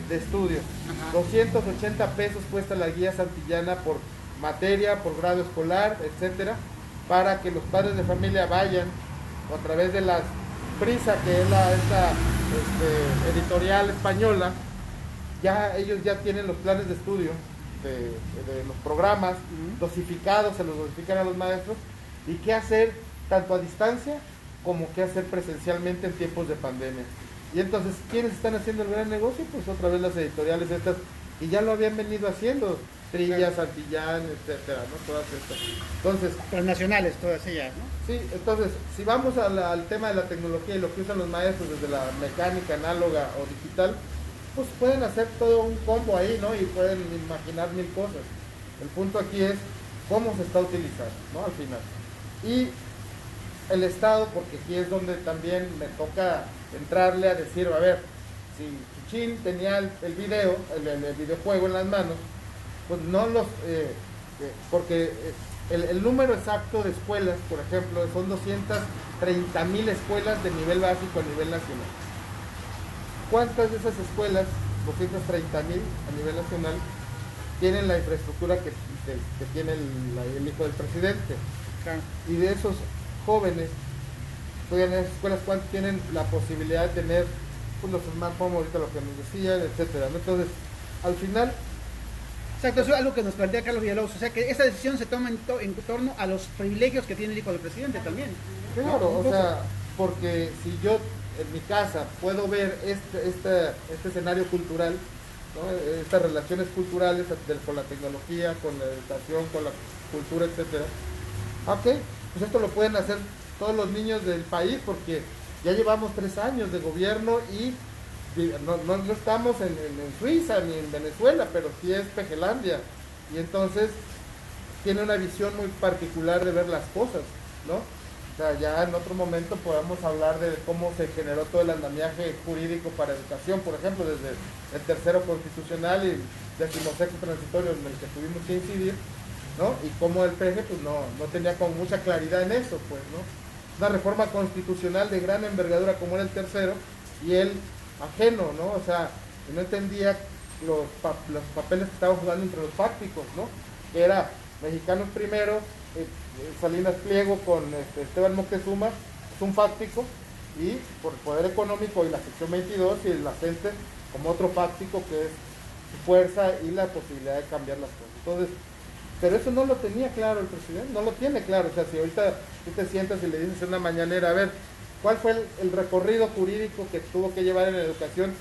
de estudio. Ajá. 280 pesos cuesta la guía Santillana por materia, por grado escolar, etcétera, para que los padres de familia vayan, o a través de las Prisa, que es esta editorial española, ellos ya tienen los planes de estudio de los programas dosificados, se los dosifican a los maestros, y qué hacer tanto a distancia como qué hacer presencialmente en tiempos de pandemia. Y entonces, ¿quiénes están haciendo el gran negocio? Pues otra vez las editoriales estas, y ya lo habían venido haciendo, Trilla, Santillán, etcétera, ¿no? Todas estas. Entonces,
transnacionales, todas ellas, ¿no?
Sí, entonces, si vamos al tema de la tecnología y lo que usan los maestros desde la mecánica análoga o digital, pues pueden hacer todo un combo ahí, ¿no? Y pueden imaginar mil cosas. El punto aquí es cómo se está utilizando, ¿no? Al final. Y el Estado, porque aquí es donde también me toca entrarle a decir, a ver, si Chuchín tenía el videojuego en las manos, pues no porque el número exacto de escuelas, por ejemplo, son 230,000 escuelas de nivel básico a nivel nacional. ¿Cuántas de esas escuelas, 230,000 a nivel nacional, tienen la infraestructura que tiene el hijo del presidente?
Claro.
Y de esos jóvenes, estudian en esas escuelas, ¿cuántos tienen la posibilidad de tener los smartphones, ahorita lo que nos decían, etcétera, ¿no? Entonces, al final...
Exacto, eso es algo que nos plantea Carlos Villalobos, o sea que esta decisión se toma en torno a los privilegios que tiene el hijo del presidente también.
Claro, ¿no? O sea, porque si yo en mi casa puedo ver este escenario cultural, ¿no? Estas relaciones culturales con la tecnología, con la educación, con la cultura, etcétera. Ok, pues esto lo pueden hacer todos los niños del país, porque ya llevamos 3 años de gobierno y no estamos en Suiza ni en Venezuela, pero sí es Pejelandia, y entonces tiene una visión muy particular de ver las cosas, ¿no? O sea, ya en otro momento podemos hablar de cómo se generó todo el andamiaje jurídico para educación, por ejemplo, desde el tercero constitucional y 16º transitorio en el que tuvimos que incidir, ¿no? Y cómo el PG pues no tenía con mucha claridad en eso, pues, ¿no? Una reforma constitucional de gran envergadura como era el tercero, y él ajeno, ¿no? O sea, no entendía los papeles que estaban jugando entre los fácticos, ¿no? Que era Mexicanos Primero, Salinas Pliego con Esteban Moctezuma, es un fáctico, y por el poder económico y la sección 22 y el CENTE como otro fáctico, que es su fuerza y la posibilidad de cambiar las cosas. Entonces, pero eso no lo tenía claro el presidente, no lo tiene claro. O sea, si ahorita tú te sientas y le dices en una mañanera, a ver, ¿cuál fue el recorrido jurídico que tuvo que llevar en la educación?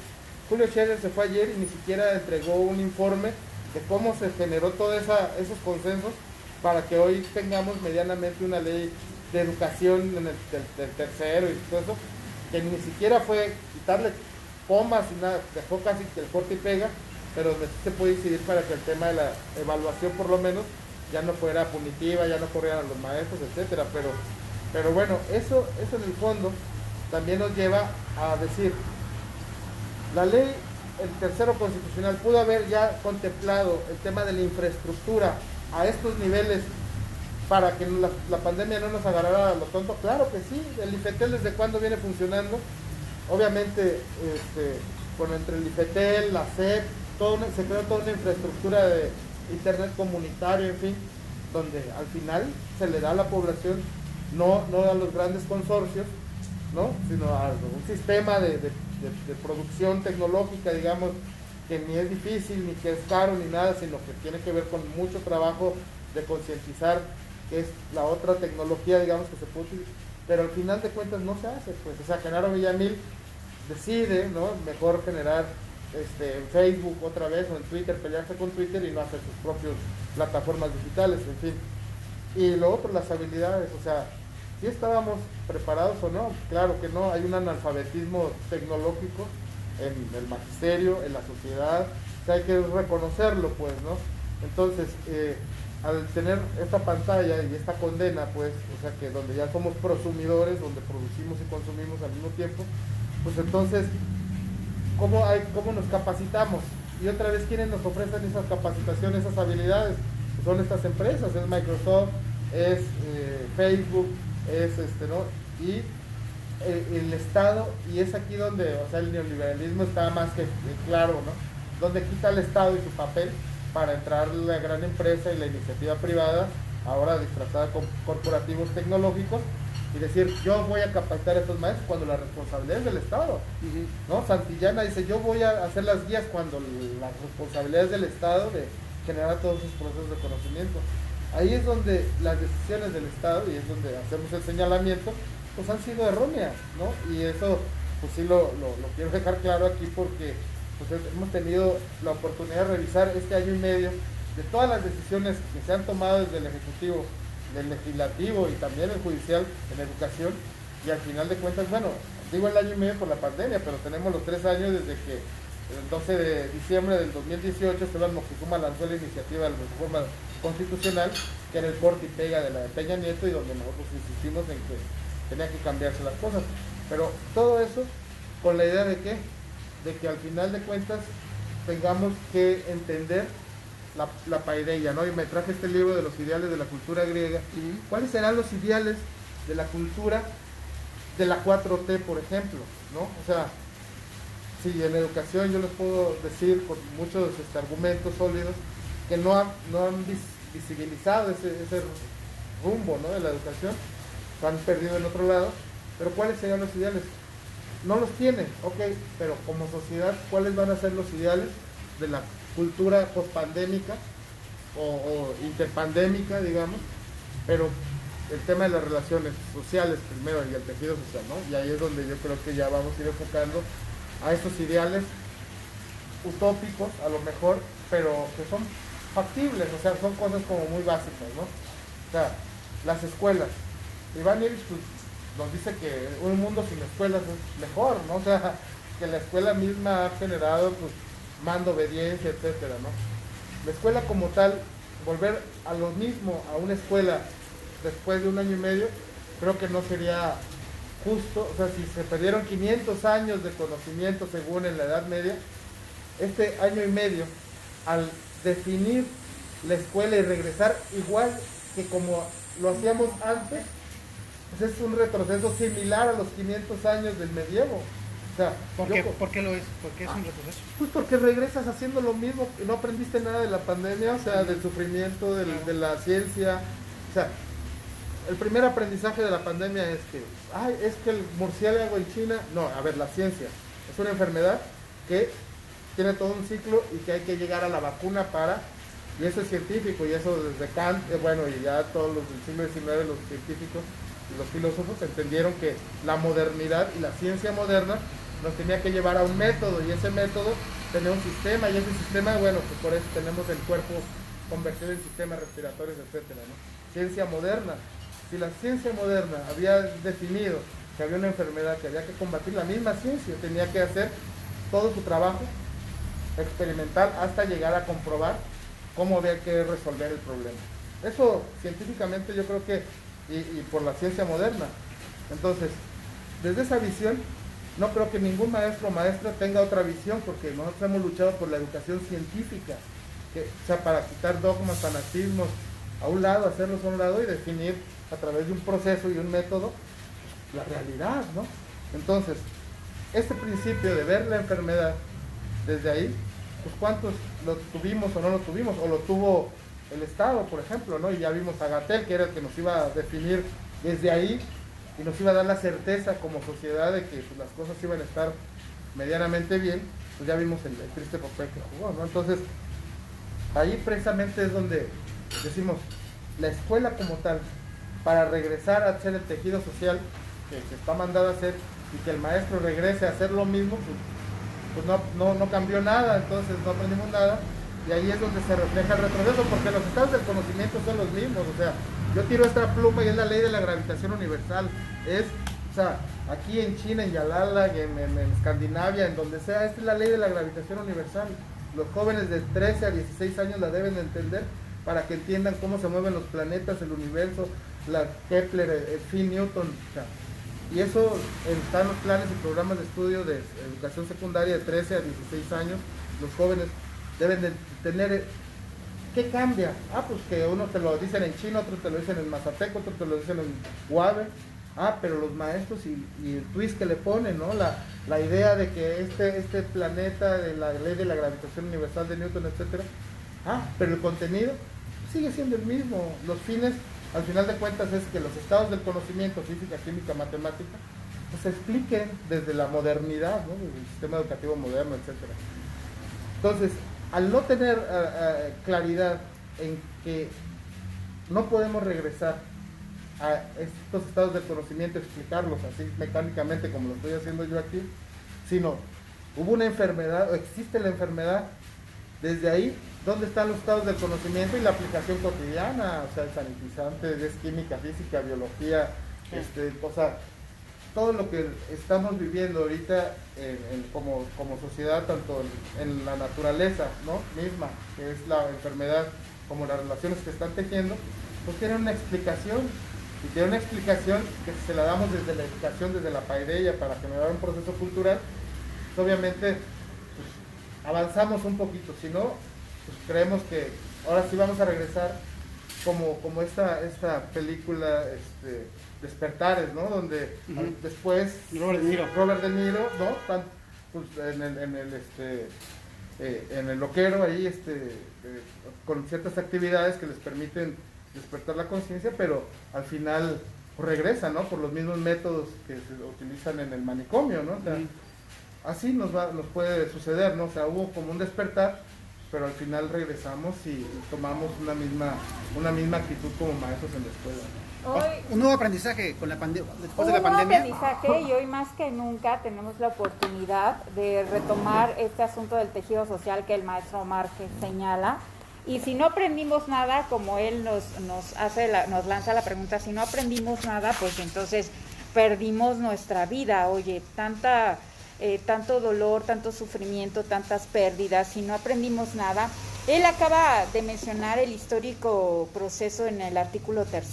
Julio Scherer se fue ayer y ni siquiera entregó un informe de cómo se generó todos esos consensos para que hoy tengamos medianamente una ley de educación en el tercero y todo eso, que ni siquiera fue quitarle comas y nada, dejó casi que el corte y pega, pero donde sí se puede incidir para que el tema de la evaluación por lo menos ya no fuera punitiva, ya no corrieran a los maestros, etcétera, pero bueno, eso en el fondo también nos lleva a decir, la ley, el tercero constitucional, pudo haber ya contemplado el tema de la infraestructura a estos niveles para que la pandemia no nos agarrara a lo tonto. Claro que sí. El IFETEL, ¿desde cuándo viene funcionando? Obviamente, entre el IFETEL, la SEP, se creó toda una infraestructura de internet comunitario, en fin, donde al final se le da a la población, no a los grandes consorcios, ¿no?, sino a un sistema de producción tecnológica, digamos, que ni es difícil, ni que es caro, ni nada, sino que tiene que ver con mucho trabajo de concientizar, que es la otra tecnología, digamos, que se puede utilizar, pero al final de cuentas no se hace, pues. O sea, Genaro Villamil decide, ¿no?, mejor generar en Facebook otra vez, o en Twitter, pelearse con Twitter y no hacer sus propias plataformas digitales, en fin. Y lo otro, las habilidades, o sea, ¿sí estábamos preparados o no? Claro que no, hay un analfabetismo tecnológico en el magisterio, en la sociedad, o sea, hay que reconocerlo, pues, ¿no? Entonces, al tener esta pantalla y esta condena, pues, o sea, que donde ya somos prosumidores, donde producimos y consumimos al mismo tiempo, pues entonces, ¿cómo nos capacitamos? Y otra vez, ¿quiénes nos ofrecen esas capacitaciones, esas habilidades? Pues son estas empresas, es Microsoft, es Facebook, es ¿no? Y el Estado, y es aquí donde, o sea, el neoliberalismo está más que claro, ¿no? Donde quita el Estado y su papel para entrar la gran empresa y la iniciativa privada, ahora disfrazada con corporativos tecnológicos, y decir, yo voy a capacitar a estos maestros cuando la responsabilidad es del Estado, ¿no? Santillana dice, yo voy a hacer las guías cuando la responsabilidad es del Estado de generar todos esos procesos de conocimiento. Ahí es donde las decisiones del Estado, y es donde hacemos el señalamiento, pues han sido erróneas, ¿no? Y eso, pues sí lo quiero dejar claro aquí, porque pues hemos tenido la oportunidad de revisar este año y medio de todas las decisiones que se han tomado desde el Ejecutivo, del Legislativo y también el Judicial en educación, y al final de cuentas, bueno, digo el año y medio por la pandemia, pero tenemos los 3 años desde que el 12 de diciembre del 2018 Esteban Moctezuma lanzó la iniciativa de la reforma constitucional, que era el corte y pega de la de Peña Nieto, y donde nosotros insistimos en que tenía que cambiarse las cosas, pero todo eso con la idea de ¿qué? De que al final de cuentas tengamos que entender la paideia, ¿no? Y me traje este libro de los ideales de la cultura griega. ¿Cuáles serán los ideales de la cultura de la 4T, por ejemplo, ¿no? O sea, si en educación yo les puedo decir con muchos argumentos sólidos que no han visibilizado ese rumbo, ¿no?, de la educación, lo han perdido en otro lado, pero ¿cuáles serían los ideales? No los tienen, ok, pero como sociedad, ¿cuáles van a ser los ideales de la cultura pospandémica o interpandémica, digamos? Pero el tema de las relaciones sociales primero y el tejido social, ¿no? Y ahí es donde yo creo que ya vamos a ir enfocando a estos ideales utópicos, a lo mejor, pero que son factibles, o sea, son cosas como muy básicas, ¿no? O sea, las escuelas. Iván Illich nos dice que un mundo sin escuelas es mejor, ¿no? O sea, que la escuela misma ha generado, pues, mando, obediencia, etcétera, ¿no? La escuela como tal, volver a lo mismo, a una escuela después de 1 año y medio, creo que no sería justo. O sea, si se perdieron 500 años de conocimiento según en la Edad Media, este año y medio, al definir la escuela y regresar igual que como lo hacíamos antes, pues es un retroceso similar a los 500 años del medievo. O sea,
¿Por qué lo es? ¿Por qué es un retroceso?
Pues porque regresas haciendo lo mismo, y no aprendiste nada de la pandemia, o sea, del sufrimiento, de la ciencia. O sea, el primer aprendizaje de la pandemia es que el murciélago en China, no, a ver, la ciencia es una enfermedad que tiene todo un ciclo y que hay que llegar a la vacuna y eso es científico, y eso desde Kant, bueno, y ya todos los del siglo XIX, los científicos y los filósofos entendieron que la modernidad y la ciencia moderna nos tenía que llevar a un método, y ese método tenía un sistema, y ese sistema, bueno, pues por eso tenemos el cuerpo convertido en sistemas respiratorios, etcétera, ¿no? Ciencia moderna. Si la ciencia moderna había definido que había una enfermedad que había que combatir, la misma ciencia tenía que hacer todo su trabajo experimental hasta llegar a comprobar cómo había que resolver el problema. Eso científicamente yo creo que, y por la ciencia moderna. Entonces, desde esa visión, no creo que ningún maestro o maestra tenga otra visión, porque nosotros hemos luchado por la educación científica, o sea, para quitar dogmas, fanatismos a un lado, hacerlos a un lado y definir a través de un proceso y un método la realidad, ¿no? Entonces, este principio de ver la enfermedad desde ahí, pues cuántos lo tuvimos o no lo tuvimos, o lo tuvo el Estado, por ejemplo, ¿no? Y ya vimos a Gatell, que era el que nos iba a definir desde ahí y nos iba a dar la certeza como sociedad de que pues, las cosas iban a estar medianamente bien. Pues ya vimos el triste papel que jugó, ¿no? Entonces, ahí precisamente es donde decimos, la escuela como tal, para regresar a hacer el tejido social que está mandado a hacer, y que el maestro regrese a hacer lo mismo, pues no cambió nada, entonces no aprendimos nada, y ahí es donde se refleja el retroceso, porque los estados del conocimiento son los mismos. O sea, yo tiro esta pluma y es la ley de la gravitación universal. O sea, aquí en China, en Yalala, en Escandinavia, en donde sea, esta es la ley de la gravitación universal. Los jóvenes de 13 a 16 años la deben de entender para que entiendan cómo se mueven los planetas, el universo, la Kepler, el Finn Newton. O sea, y eso está en los planes y programas de estudio de educación secundaria de 13 a 16 años. Los jóvenes deben de tener. ¿Qué cambia? Pues que uno te lo dicen en chino, otros te lo dicen en mazateco, otros te lo dicen en guave. Pero los maestros y el twist que le ponen, ¿no? La idea de que este planeta, de la ley de la gravitación universal de Newton, etcétera. Pero el contenido sigue siendo el mismo. Los fines, al final de cuentas, es que los estados del conocimiento, física, química, matemática, pues se expliquen desde la modernidad, ¿no? Desde el sistema educativo moderno, etcétera. Entonces, al no tener claridad en que no podemos regresar a estos estados de conocimiento, explicarlos así mecánicamente como lo estoy haciendo yo aquí, sino hubo una enfermedad, o existe la enfermedad, desde ahí, ¿dónde están los estados del conocimiento y la aplicación cotidiana? O sea, el sanitizante, es química, física, biología, o sea, todo lo que estamos viviendo ahorita como sociedad, tanto en la naturaleza, ¿no? Misma, que es la enfermedad, como las relaciones que están tejiendo, pues tienen una explicación, y tiene una explicación que se la damos desde la educación, desde la paideia, para generar un proceso cultural. Pues obviamente pues, avanzamos un poquito, si no, pues creemos que ahora sí vamos a regresar como esta película Despertares, ¿no? Donde después Robert De Niro, ¿no? Pues, en el loquero ahí con ciertas actividades que les permiten despertar la conciencia, pero al final pues, regresa, ¿no? Por los mismos métodos que se utilizan en el manicomio, ¿no? O sea, así nos puede suceder, ¿no? O sea, hubo como un despertar, pero al final regresamos y tomamos una misma actitud como maestros en la escuela.
Hoy,
Un nuevo aprendizaje con la después de la
un nuevo
pandemia.
aprendizaje, y hoy más que nunca tenemos la oportunidad de retomar este asunto del tejido social que el maestro Omar señala. Y si no aprendimos nada, como él nos lanza la pregunta, si no aprendimos nada, pues entonces perdimos nuestra vida. Oye, tanto dolor, tanto sufrimiento, tantas pérdidas, si no aprendimos nada. Él acaba de mencionar el histórico proceso en el artículo 3,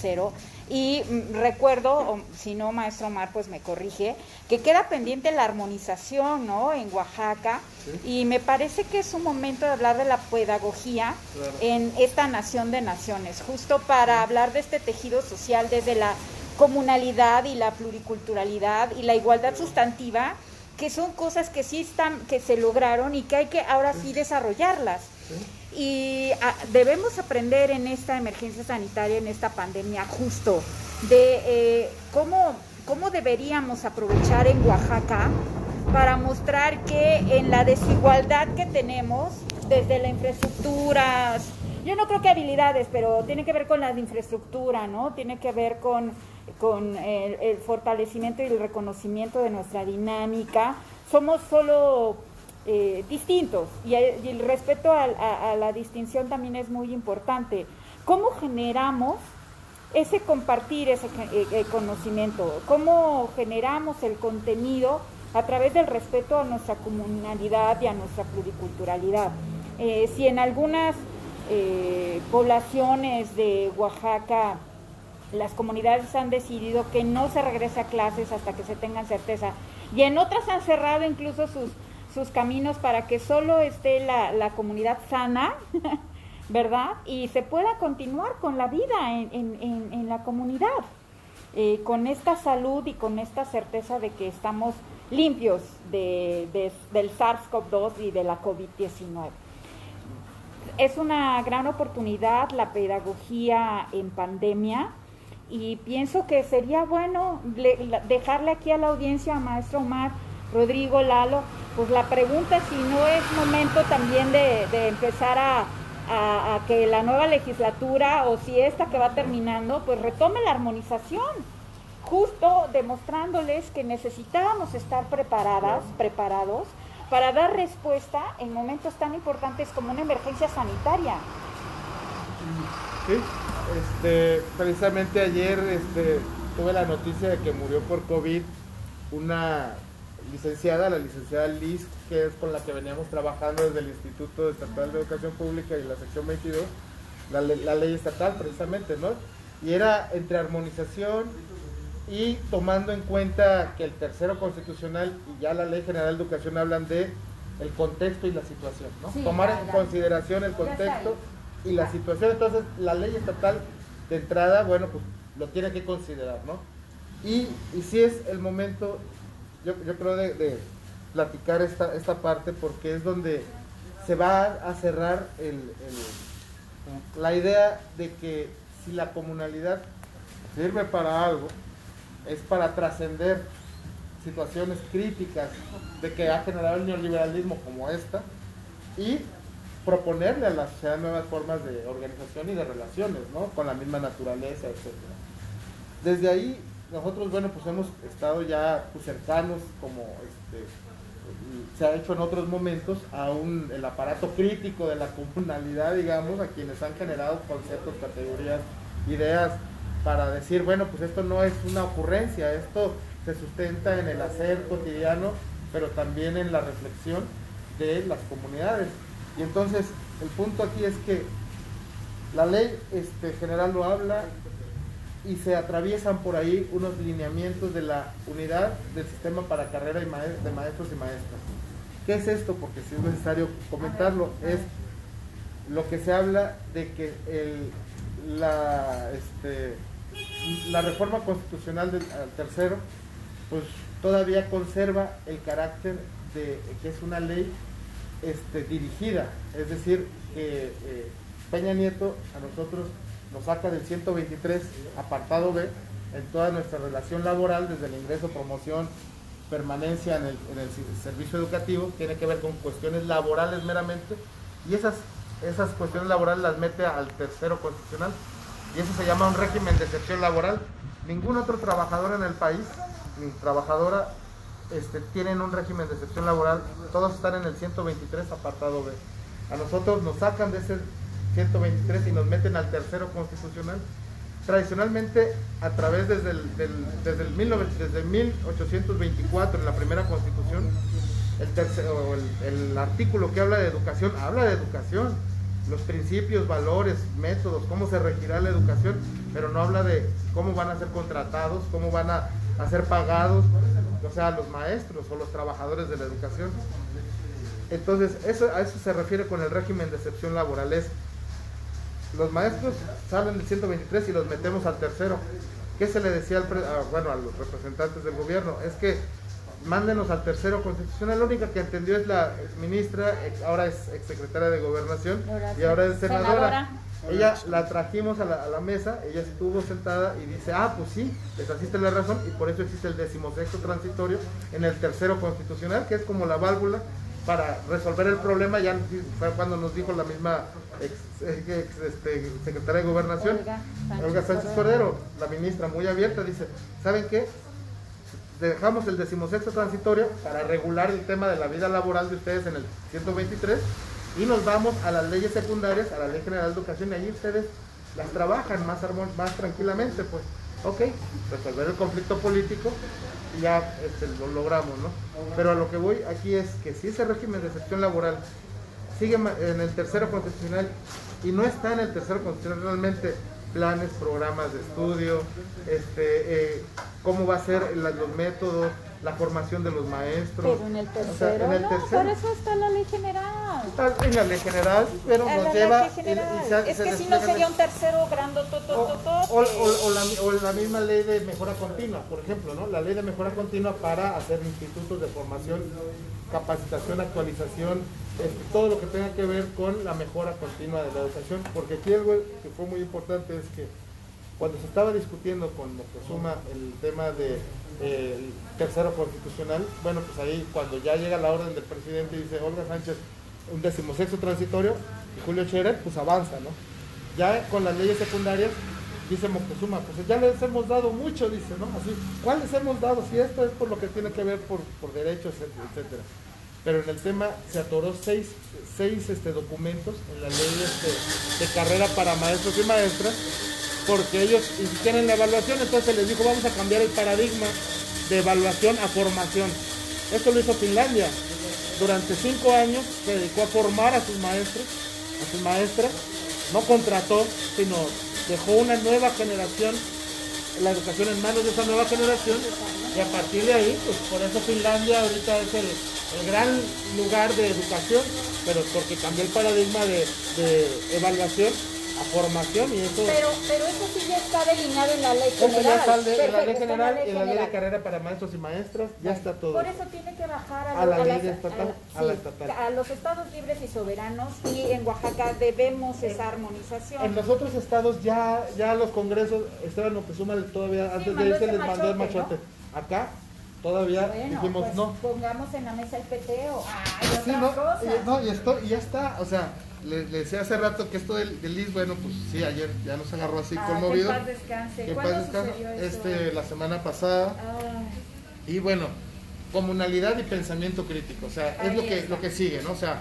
y recuerdo, o si no, maestro Omar, pues me corrige, que queda pendiente la armonización, ¿no? En Oaxaca, sí. Y me parece que es un momento de hablar de la pedagogía, claro, en esta nación de naciones, justo para hablar de este tejido social desde la comunalidad y la pluriculturalidad y la igualdad sustantiva, que son cosas que sí que se lograron y que hay que ahora sí desarrollarlas. Y debemos aprender en esta emergencia sanitaria, en esta pandemia, justo de cómo deberíamos aprovechar en Oaxaca para mostrar que en la desigualdad que tenemos, desde la infraestructura, yo no creo que habilidades, pero tiene que ver con la infraestructura, ¿no? Tiene que ver con el fortalecimiento y el reconocimiento de nuestra dinámica. Somos solo distintos, y el respeto a la distinción también es muy importante. ¿Cómo generamos ese compartir, ese conocimiento? ¿Cómo generamos el contenido a través del respeto a nuestra comunalidad y a nuestra pluriculturalidad. Si en algunas poblaciones de Oaxaca las comunidades han decidido que no se regrese a clases hasta que se tengan certeza, y en otras han cerrado incluso sus caminos para que solo esté la comunidad sana, ¿verdad? Y se pueda continuar con la vida en la comunidad, con esta salud y con esta certeza de que estamos limpios del SARS-CoV-2 y de la COVID-19. Es una gran oportunidad la pedagogía en pandemia, y pienso que sería bueno dejarle aquí a la audiencia, a maestro Omar, Rodrigo, Lalo, pues la pregunta si no es momento también de empezar a que la nueva legislatura, o si esta que va terminando, pues retome la armonización, justo demostrándoles que necesitábamos estar preparados para dar respuesta en momentos tan importantes como una emergencia sanitaria.
Sí, precisamente ayer tuve la noticia de que murió por COVID una licenciada, la licenciada Liz, que es con la que veníamos trabajando desde el Instituto Estatal de Educación Pública y la sección 22, la ley estatal precisamente, ¿no? Y era entre armonización y tomando en cuenta que el tercero constitucional y ya la Ley General de Educación hablan de el contexto y la situación, ¿no?
Sí,
tomar en consideración el contexto y la situación. Entonces la ley estatal de entrada, bueno, pues lo tiene que considerar, ¿no? Y si es el momento, yo creo de platicar esta parte, porque es donde se va a cerrar la idea de que si la comunalidad sirve para algo, es para trascender situaciones críticas de que ha generado el neoliberalismo como esta, y proponerle a la sociedad nuevas formas de organización y de relaciones, ¿no? Con la misma naturaleza, etc. Desde ahí nosotros, bueno, pues hemos estado ya pues, cercanos, como se ha hecho en otros momentos, a el aparato crítico de la comunalidad, digamos, a quienes han generado conceptos, categorías, ideas, para decir, bueno, pues esto no es una ocurrencia, esto se sustenta en el hacer cotidiano, pero también en la reflexión de las comunidades. Y entonces, el punto aquí es que la ley general lo habla, y se atraviesan por ahí unos lineamientos de la unidad del sistema para carrera de maestros y maestras. ¿Qué es esto? Porque si es necesario comentarlo, es lo que se habla de que la reforma constitucional del tercero, pues todavía conserva el carácter de que es una ley dirigida, es decir, que Peña Nieto a nosotros nos saca del 123 apartado B en toda nuestra relación laboral, desde el ingreso, promoción, permanencia en el servicio educativo, tiene que ver con cuestiones laborales meramente, y esas cuestiones laborales las mete al tercero constitucional, y eso se llama un régimen de excepción laboral. Ningún otro trabajador en el país, ni trabajadora, tienen un régimen de excepción laboral, todos están en el 123 apartado B. A nosotros nos sacan de ese 123 y nos meten al tercero constitucional. Tradicionalmente, a través desde 1824, en la primera constitución, el artículo que habla de educación, los principios, valores, métodos, cómo se regirá la educación, pero no habla de cómo van a ser contratados, cómo van a ser pagados, o sea, los maestros o los trabajadores de la educación. Entonces, a eso se refiere con el régimen de excepción laboral. Los maestros salen del 123 y los metemos al tercero. ¿Qué se le decía a los representantes del gobierno? Es que mándenos al tercero constitucional. La única que entendió es la ministra, ahora es exsecretaria de Gobernación y ahora es senadora. Ella la trajimos a la mesa, ella estuvo sentada y dice, pues sí, les asiste la razón, y por eso existe el 16º transitorio en el tercero constitucional, que es como la válvula para resolver el problema. Ya fue cuando nos dijo la misma secretaria de Gobernación, Olga Sánchez Cordero, la ministra, muy abierta, dice, ¿saben qué? Dejamos el 16º transitorio para regular el tema de la vida laboral de ustedes en el 123 y nos vamos a las leyes secundarias, a la Ley General de Educación, y allí ustedes las trabajan más tranquilamente, pues. Ok, resolver el conflicto político y ya lo logramos, ¿no? Pero a lo que voy aquí es que si ese régimen de excepción laboral sigue en el tercero constitucional y no está en el tercero constitucional realmente planes, programas de estudio, cómo va a ser los métodos, la formación de los maestros.
Pero en el tercero,
o sea, en el
no,
tercero,
por eso está la ley general.
está en la ley general, pero
En
nos
la
lleva
ley general.
se
Es que si no
despliega
sería un tercero
o la misma ley de mejora continua, por ejemplo, ¿no? La ley de mejora continua para hacer institutos de formación, capacitación, actualización, todo lo que tenga que ver con la mejora continua de la educación, porque aquí algo que fue muy importante es que cuando se estaba discutiendo con Moctezuma el tema de el tercero constitucional, bueno, pues ahí cuando ya llega la orden del presidente y dice Olga Sánchez, un 16º transitorio, y Julio Scherer, pues avanza, ¿no? Ya con las leyes secundarias, dice Moctezuma, pues ya les hemos dado mucho, dice, ¿no? Así, ¿cuál les hemos dado? Si esto es por lo que tiene que ver por derechos, etcétera, etcétera. Pero en el tema se atoró seis documentos en la ley de carrera para maestros y maestras, porque ellos insistían en la evaluación, entonces les dijo, vamos a cambiar el paradigma de evaluación a formación. Esto lo hizo Finlandia. Durante 5 años se dedicó a formar a sus maestros, a sus maestras, no contrató, sino dejó una nueva generación, la educación en manos de esa nueva generación, y a partir de ahí, pues por eso Finlandia ahorita es el gran lugar de educación, pero porque cambió el paradigma de evaluación a formación, y eso...
Pero eso sí ya está delineado en la ley
Eso
general.
ya está en la
Perfecto,
ley
está
general y en la ley de
general.
carrera para maestros y maestras, ya está todo.
Por eso tiene que bajar
A la ley
las-
estatal, a la estatal.
a los estados libres y soberanos, y en Oaxaca debemos esa armonización.
En los otros estados ya los congresos, Esteban Moctezuma todavía, antes de
mandó
irse
ese
les mandó el
machote,
machote. Acá todavía
Bueno,
dijimos
pues
no.
pongamos en la mesa el peteo. Ay,
Sí,
otra
no,
cosa.
y ya está, o sea, le decía hace rato que esto del ISSSTE, bueno, pues sí, ayer ya nos agarró así conmovido.
Que en paz descanse.
Que en
¿Cuándo
paz descanse.
sucedió eso?
La semana pasada.
Ay,
Y bueno, comunalidad y pensamiento crítico, o sea, es
Ahí está.
lo que sigue, ¿no? O sea,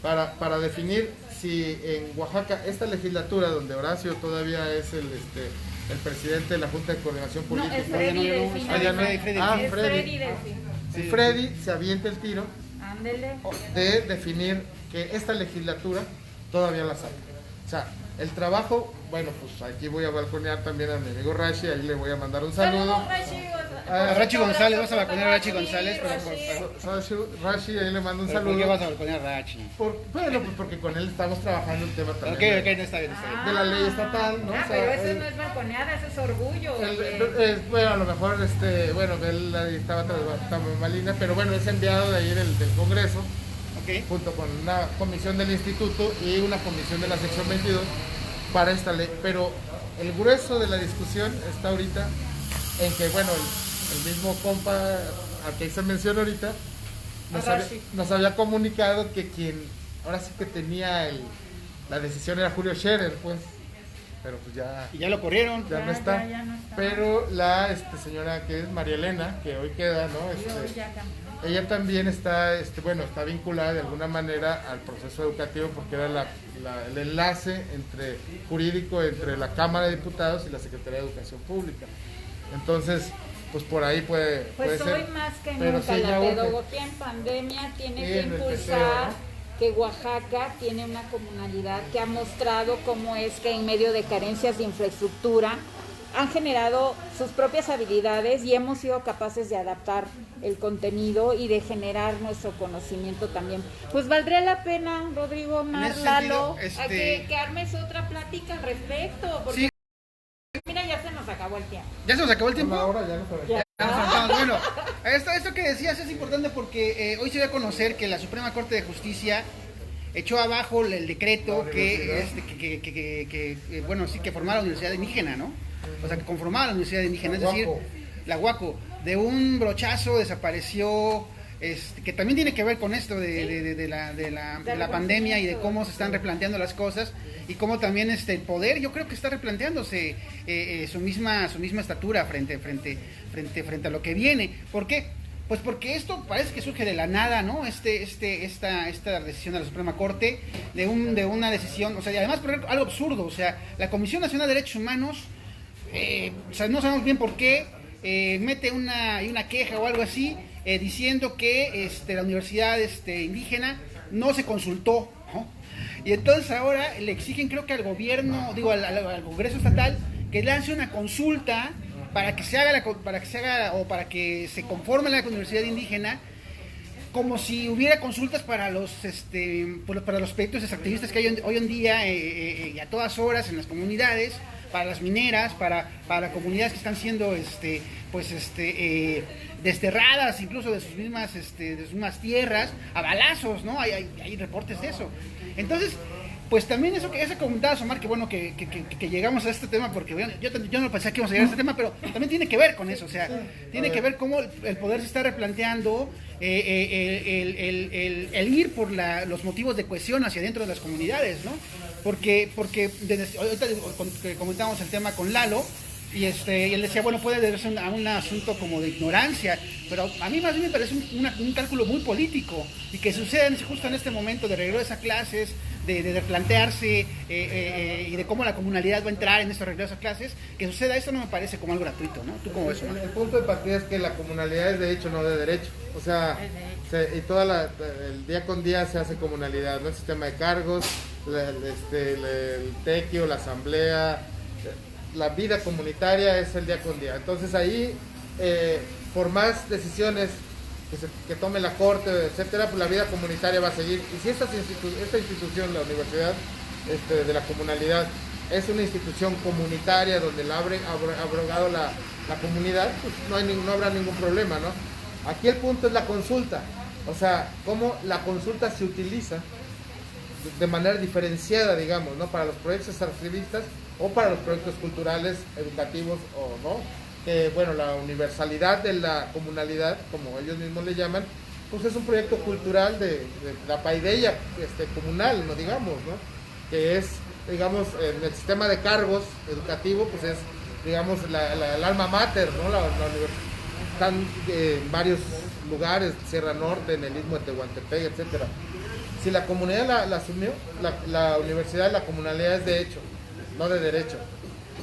para definir si en Oaxaca, esta legislatura donde Horacio todavía es el presidente de la Junta de Coordinación
no,
Política,
es Freddy Delfín.
Ah, ya no.
Freddy.
Ah,
Es
Freddy.
Freddy Delfín.
Si Freddy se avienta el tiro
Ándele.
de definir que esta legislatura todavía la saca. O sea, el trabajo, bueno, pues aquí voy a balconear también a mi amigo Rashi, ahí le voy a mandar un saludo.
A Rachi González, vas a balconear a Rachi González, pero
Rashi, ahí le mando un
¿por
saludo.
qué vas a balconear a Rachi?
Bueno, pues porque con él estamos trabajando el tema
Ok,
también
no está bien, está bien.
de la ley estatal, ¿no? O sea,
Pero eso
él-
no es balconeada, eso es orgullo.
bueno, a lo mejor, bueno, él ahí estaba trabajando en Malina, pero bueno, es enviado de ahí del Congreso,
Ok.
junto con una comisión del instituto y una comisión de la sección 22 para esta ley. Pero el grueso de la discusión está ahorita en que, bueno, el mismo compa al que se menciona ahorita
Arrashi.
nos había comunicado que quien ahora sí que tenía la decisión era Julio Scherer, pues, pero pues ya...
Y ya lo corrieron.
Ya no
Ya,
está.
ya no está.
Pero la señora que es María Elena, que hoy queda, ¿no?
Ya cambió.
Ella también está, está vinculada de alguna manera al proceso educativo porque era el enlace jurídico entre la Cámara de Diputados y la Secretaría de Educación Pública. Entonces, pues por ahí puede
Pues
ser.
hoy más que
pero
nunca
sí,
la
ya urge.
pedagogía en pandemia tiene
Sí,
que
en el
impulsar
peteo, ¿no?
que Oaxaca tiene una comunalidad que ha mostrado cómo es que en medio de carencias de infraestructura han generado sus propias habilidades y hemos sido capaces de adaptar el contenido y de generar nuestro conocimiento también. Pues valdría la pena, Rodrigo, Mar,
ese
Lalo,
sentido,
a que armes otra plática al respecto, porque
Sí.
mira, ya se nos acabó el tiempo.
¿Ya se nos acabó el tiempo?
Ahora ya no se ve.
Ya.
Ya nos saltamos. Bueno, esto que decías es importante porque hoy se dio a conocer que la Suprema Corte de Justicia echó abajo el decreto que bueno, sí, que formaba la Universidad Indígena, ¿no? O sea, que conformaba la Universidad Indígena, es decir, la UACO. De un brochazo desapareció, que también tiene que ver con esto de la pandemia y de cómo se están replanteando las cosas y cómo también el poder, yo creo que está replanteándose su misma estatura frente a lo que viene. ¿Por qué? Pues porque esto parece que surge de la nada, ¿no? Esta decisión de la Suprema Corte, de una decisión, o sea, y además por ejemplo, algo absurdo, o sea, la Comisión Nacional de Derechos Humanos, o sea, no sabemos bien por qué, mete una queja o algo así, diciendo que la universidad indígena no se consultó, ¿no? Y entonces ahora le exigen, creo que al gobierno, al Congreso Estatal, que lance una consulta para que se conforme la universidad indígena, como si hubiera consultas para los proyectos extractivistas que hay hoy en día y a todas horas en las comunidades, para las mineras, para comunidades que están siendo desterradas incluso de sus mismas tierras a balazos, ¿no? Hay reportes de eso. Entonces, pues también eso comentaba Omar, que bueno que llegamos a este tema, porque bueno, yo no pensé que íbamos a llegar a este tema, pero también tiene que ver con eso, o sea, tiene que ver cómo el poder se está replanteando el ir por los motivos de cohesión hacia dentro de las comunidades, ¿no? Porque ahorita comentábamos el tema con Lalo, y él decía, bueno, puede deberse a un asunto como de ignorancia, pero a mí más bien me parece un cálculo muy político, y que suceda justo en este momento de regreso a clases, de replantearse y de cómo la comunalidad va a entrar en estos regresos a clases, que suceda esto no me parece como algo gratuito, ¿no? ¿Tú cómo ves, Omar?
El punto de partida es que la comunalidad es de hecho, no de derecho. O sea, y el día con día se hace comunalidad, ¿no? El sistema de cargos, el tequio, la asamblea, la vida comunitaria es el día con día. Entonces ahí, por más decisiones que tome la corte, etcétera, pues la vida comunitaria va a seguir. Y si esta institución, la universidad de la comunalidad, es una institución comunitaria donde la ha abrogado la comunidad, pues no habrá ningún problema, ¿no? Aquí el punto es la consulta, o sea, cómo la consulta se utiliza de manera diferenciada, digamos, ¿no? Para los proyectos extractivistas o para los proyectos culturales, educativos o no. Que bueno, la universalidad de la comunalidad, como ellos mismos le llaman, pues es un proyecto cultural de la paideia comunal, no digamos, ¿no? Que es, digamos, en el sistema de cargos educativo, pues es, digamos, el alma mater, ¿no? La universidad. Están en varios lugares, Sierra Norte, en el Istmo de Tehuantepec, etcétera. Si la comunidad la asumió, la universidad, la comunalidad es de hecho, no de derecho.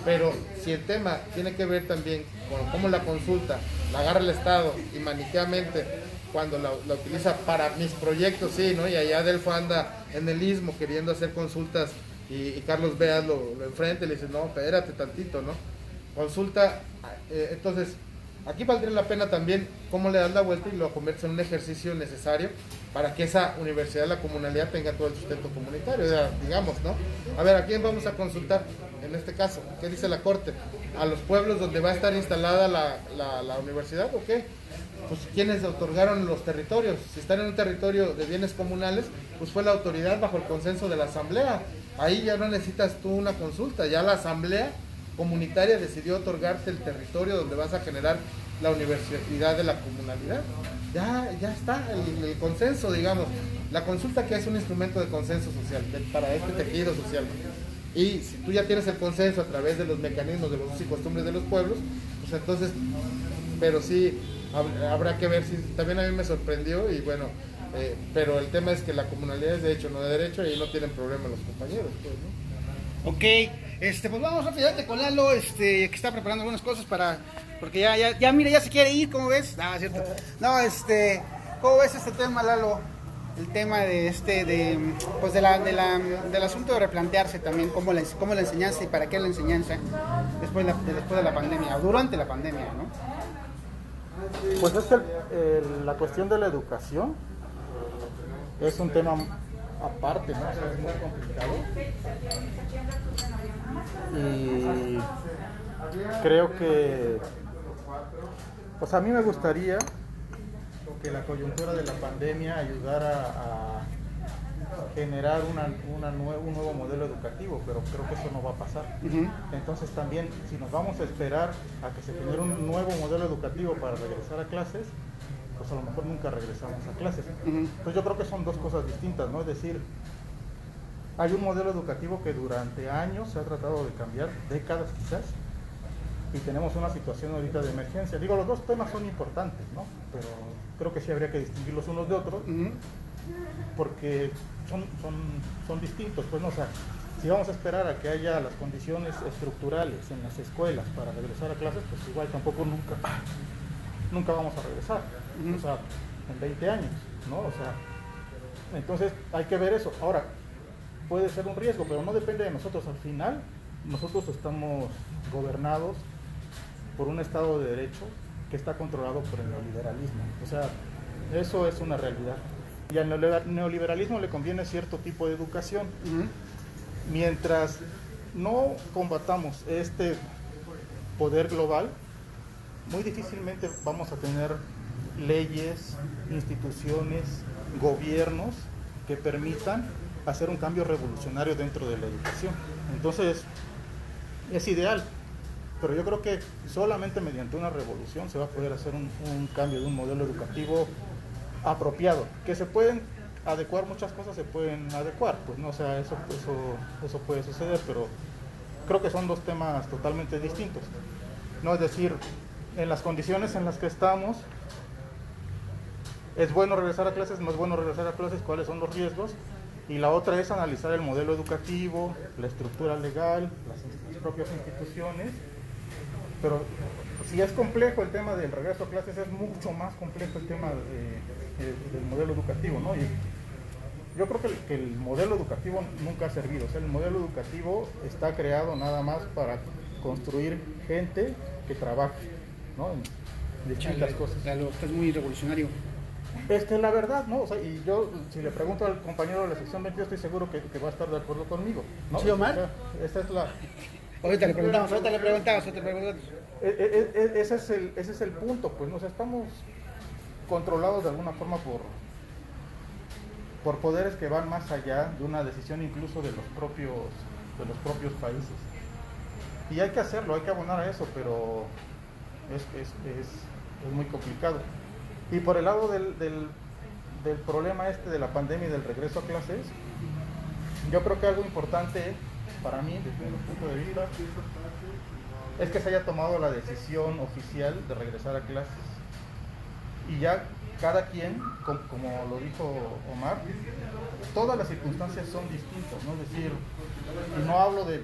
Pero si el tema tiene que ver también con cómo la consulta la agarra el Estado y maniqueamente cuando la utiliza para mis proyectos, sí, ¿no? Y allá Delfo anda en el Istmo queriendo hacer consultas y Carlos Beas lo enfrenta y le dice, no, espérate tantito, ¿no? Consulta, entonces, aquí valdría la pena también cómo le das la vuelta y lo conviertes en un ejercicio necesario para que esa universidad, la comunalidad, tenga todo el sustento comunitario, digamos, ¿no? A ver, ¿a quién vamos a consultar en este caso? ¿Qué dice la Corte? ¿A los pueblos donde va a estar instalada la universidad o qué? Pues quienes otorgaron los territorios. Si están en un territorio de bienes comunales, pues fue la autoridad bajo el consenso de la asamblea. Ahí ya no necesitas tú una consulta, ya la asamblea comunitaria decidió otorgarte el territorio donde vas a generar la universidad de la comunalidad. Ya está el consenso, digamos. La consulta, que es un instrumento de consenso social, para este tejido social. Y si tú ya tienes el consenso a través de los mecanismos de los usos y costumbres de los pueblos, pues entonces, pero sí, habrá que ver si también a mí me sorprendió y bueno, pero el tema es que la comunalidad es de hecho, no de derecho, y ahí no tienen problema los compañeros, pues, ¿no?
Ok, pues vamos rápidamente con Lalo, que está preparando algunas cosas porque ya mira, ya se quiere ir, ¿cómo ves? No, es cierto. No, ¿cómo ves este tema, Lalo? El tema pues del asunto de replantearse también cómo la enseñanza y para qué la enseñanza después de la pandemia, o durante la pandemia, ¿no?
Pues es que la cuestión de la educación es un tema aparte, ¿no? O sea, es muy complicado. Y creo que, pues a mí me gustaría que la coyuntura de la pandemia ayudara a generar un nuevo modelo educativo, pero creo que eso no va a pasar.
Uh-huh.
Entonces también, si nos vamos a esperar a que se genere un nuevo modelo educativo para regresar a clases, pues a lo mejor nunca regresamos a clases.
Uh-huh.
Entonces yo creo que son dos cosas distintas, ¿no? Es decir, hay un modelo educativo que durante años se ha tratado de cambiar, décadas quizás, y tenemos una situación ahorita de emergencia. Digo, los dos temas son importantes, ¿no? Pero creo que sí habría que distinguirlos unos de otros,
Uh-huh.
porque son distintos, pues, ¿no? O sea, Si vamos a esperar a que haya las condiciones estructurales en las escuelas para regresar a clases, pues igual tampoco nunca vamos a regresar, o sea, en 20 años, ¿no? O sea, entonces hay que ver eso. Ahora, puede ser un riesgo, pero no depende de nosotros. Al final, nosotros estamos gobernados por un Estado de Derecho que está controlado por el neoliberalismo. O sea, eso es una realidad. Y al neoliberalismo le conviene cierto tipo de educación. Mientras no combatamos este poder global, muy difícilmente vamos a tener leyes, instituciones, gobiernos que permitan hacer un cambio revolucionario dentro de la educación. Entonces, es ideal, pero yo creo que solamente mediante una revolución se va a poder hacer un cambio de un modelo educativo apropiado. Que se pueden adecuar muchas cosas, se pueden adecuar, pues no, o sea, eso puede suceder, pero creo que son dos temas totalmente distintos. No, es decir, en las condiciones en las que estamos, ¿es bueno regresar a clases? ¿No es bueno regresar a clases? ¿Cuáles son los riesgos? Y la otra es analizar el modelo educativo, la estructura legal, las propias instituciones. Pero si es complejo el tema del regreso a clases, es mucho más complejo el tema del modelo educativo, ¿no? Y yo creo que el modelo educativo nunca ha servido. O sea, el modelo educativo está creado nada más para construir gente que trabaje, ¿no? En distintas cosas.
Claro, estás muy revolucionario.
Es que la verdad, ¿no? O sea, y yo, si le pregunto al compañero de la sección 22, estoy seguro que va a estar de acuerdo conmigo, ¿no?
¿Sí, Omar?
O sea, esta es la...
Ahorita le preguntamos.
Ese es el punto, pues, ¿no? O sea, estamos controlados de alguna forma por poderes que van más allá de una decisión incluso de los propios países. Y hay que hacerlo, hay que abonar a eso, pero es muy complicado. Y por el lado del problema de la pandemia y del regreso a clases, yo creo que algo importante para mí, desde mi punto de vista, es que se haya tomado la decisión oficial de regresar a clases. Y ya cada quien, como lo dijo Omar, todas las circunstancias son distintas, ¿no? Es decir, y no hablo de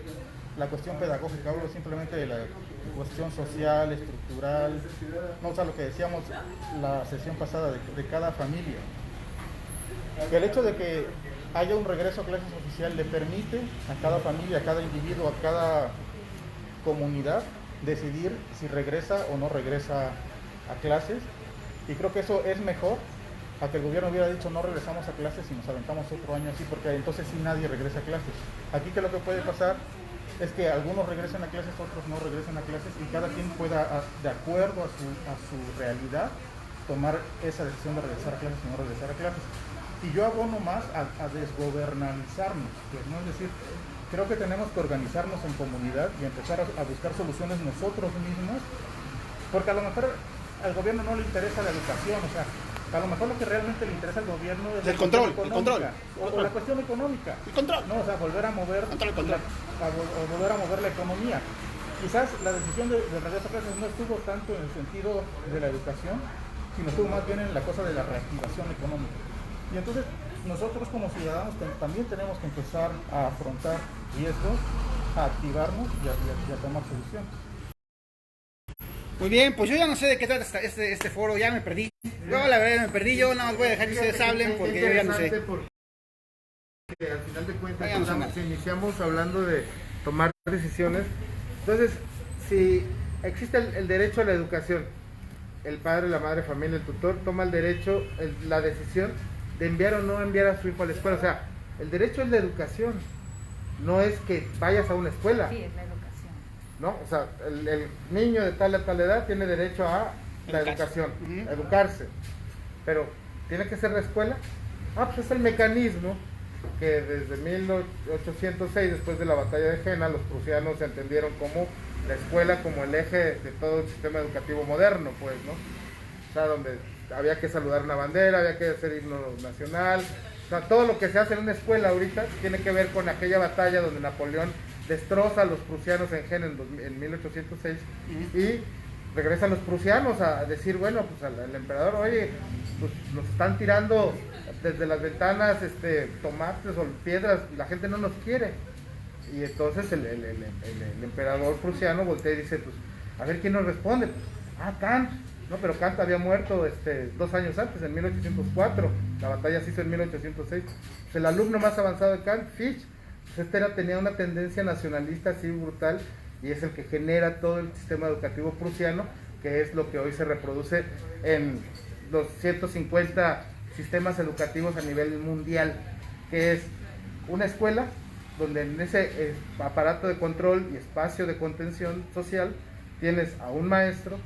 la cuestión pedagógica, hablo simplemente de la cuestión social, estructural, no, o sea, lo que decíamos la sesión pasada de cada familia. El hecho de que haya un regreso a clases oficial le permite a cada familia, a cada individuo, a cada comunidad decidir si regresa o no regresa a clases, y creo que eso es mejor a que el gobierno hubiera dicho no regresamos a clases y nos aventamos otro año así, porque entonces sí nadie regresa a clases. Aquí que lo que puede pasar es que algunos regresen a clases, otros no regresen a clases, y cada quien pueda, de acuerdo a su realidad, tomar esa decisión de regresar a clases o no regresar a clases. Y yo abono más a desgobernalizarnos, pues, ¿no? Es decir, creo que tenemos que organizarnos en comunidad y empezar a buscar soluciones nosotros mismos, porque a lo mejor al gobierno no le interesa la educación, o sea, a lo mejor lo que realmente le interesa al gobierno es
el control.
O la cuestión económica.
El control.
No, o sea, volver a mover la economía. Quizás la decisión del regreso a clases no estuvo tanto en el sentido de la educación, sino estuvo más bien en la cosa de la reactivación económica. Y entonces nosotros como ciudadanos también tenemos que empezar a afrontar riesgos, a activarnos y a tomar soluciones.
Muy bien, pues yo ya no sé de qué trata este foro, ya me perdí. Yo la verdad me perdí, yo nada más voy a dejar que ustedes hablen porque yo ya no sé.
Porque al final de cuentas iniciamos hablando de tomar decisiones. Entonces, si existe el derecho a la educación, el padre, la madre, familia, el tutor toma el derecho, la decisión de enviar o no enviar a su hijo a la escuela. O sea, el derecho es la educación, no es que vayas a una escuela.
Sí, es la educación.
¿No? O sea, el niño de tal a tal edad tiene derecho a la educación, a educarse. Pero, ¿tiene que ser la escuela? Pues es el mecanismo que desde 1806, después de la batalla de Jena, los prusianos entendieron como la escuela como el eje de todo el sistema educativo moderno, pues, ¿no? O sea, donde había que saludar una bandera, había que hacer himno nacional. O sea, todo lo que se hace en una escuela ahorita tiene que ver con aquella batalla donde Napoleón destroza a los prusianos en Jena en 1806 y regresan los prusianos a decir, bueno, pues al emperador, oye, pues nos están tirando desde las ventanas tomates o piedras, la gente no nos quiere. Y entonces el emperador prusiano voltea y dice, pues, a ver quién nos responde. Kant. No, pero Kant había muerto 2 años antes, en 1804. La batalla se hizo en 1806. Pues el alumno más avanzado de Kant, Fichte, pues tenía una tendencia nacionalista así brutal, y es el que genera todo el sistema educativo prusiano, que es lo que hoy se reproduce en los 150 sistemas educativos a nivel mundial, que es una escuela donde en ese aparato de control y espacio de contención social tienes a un maestro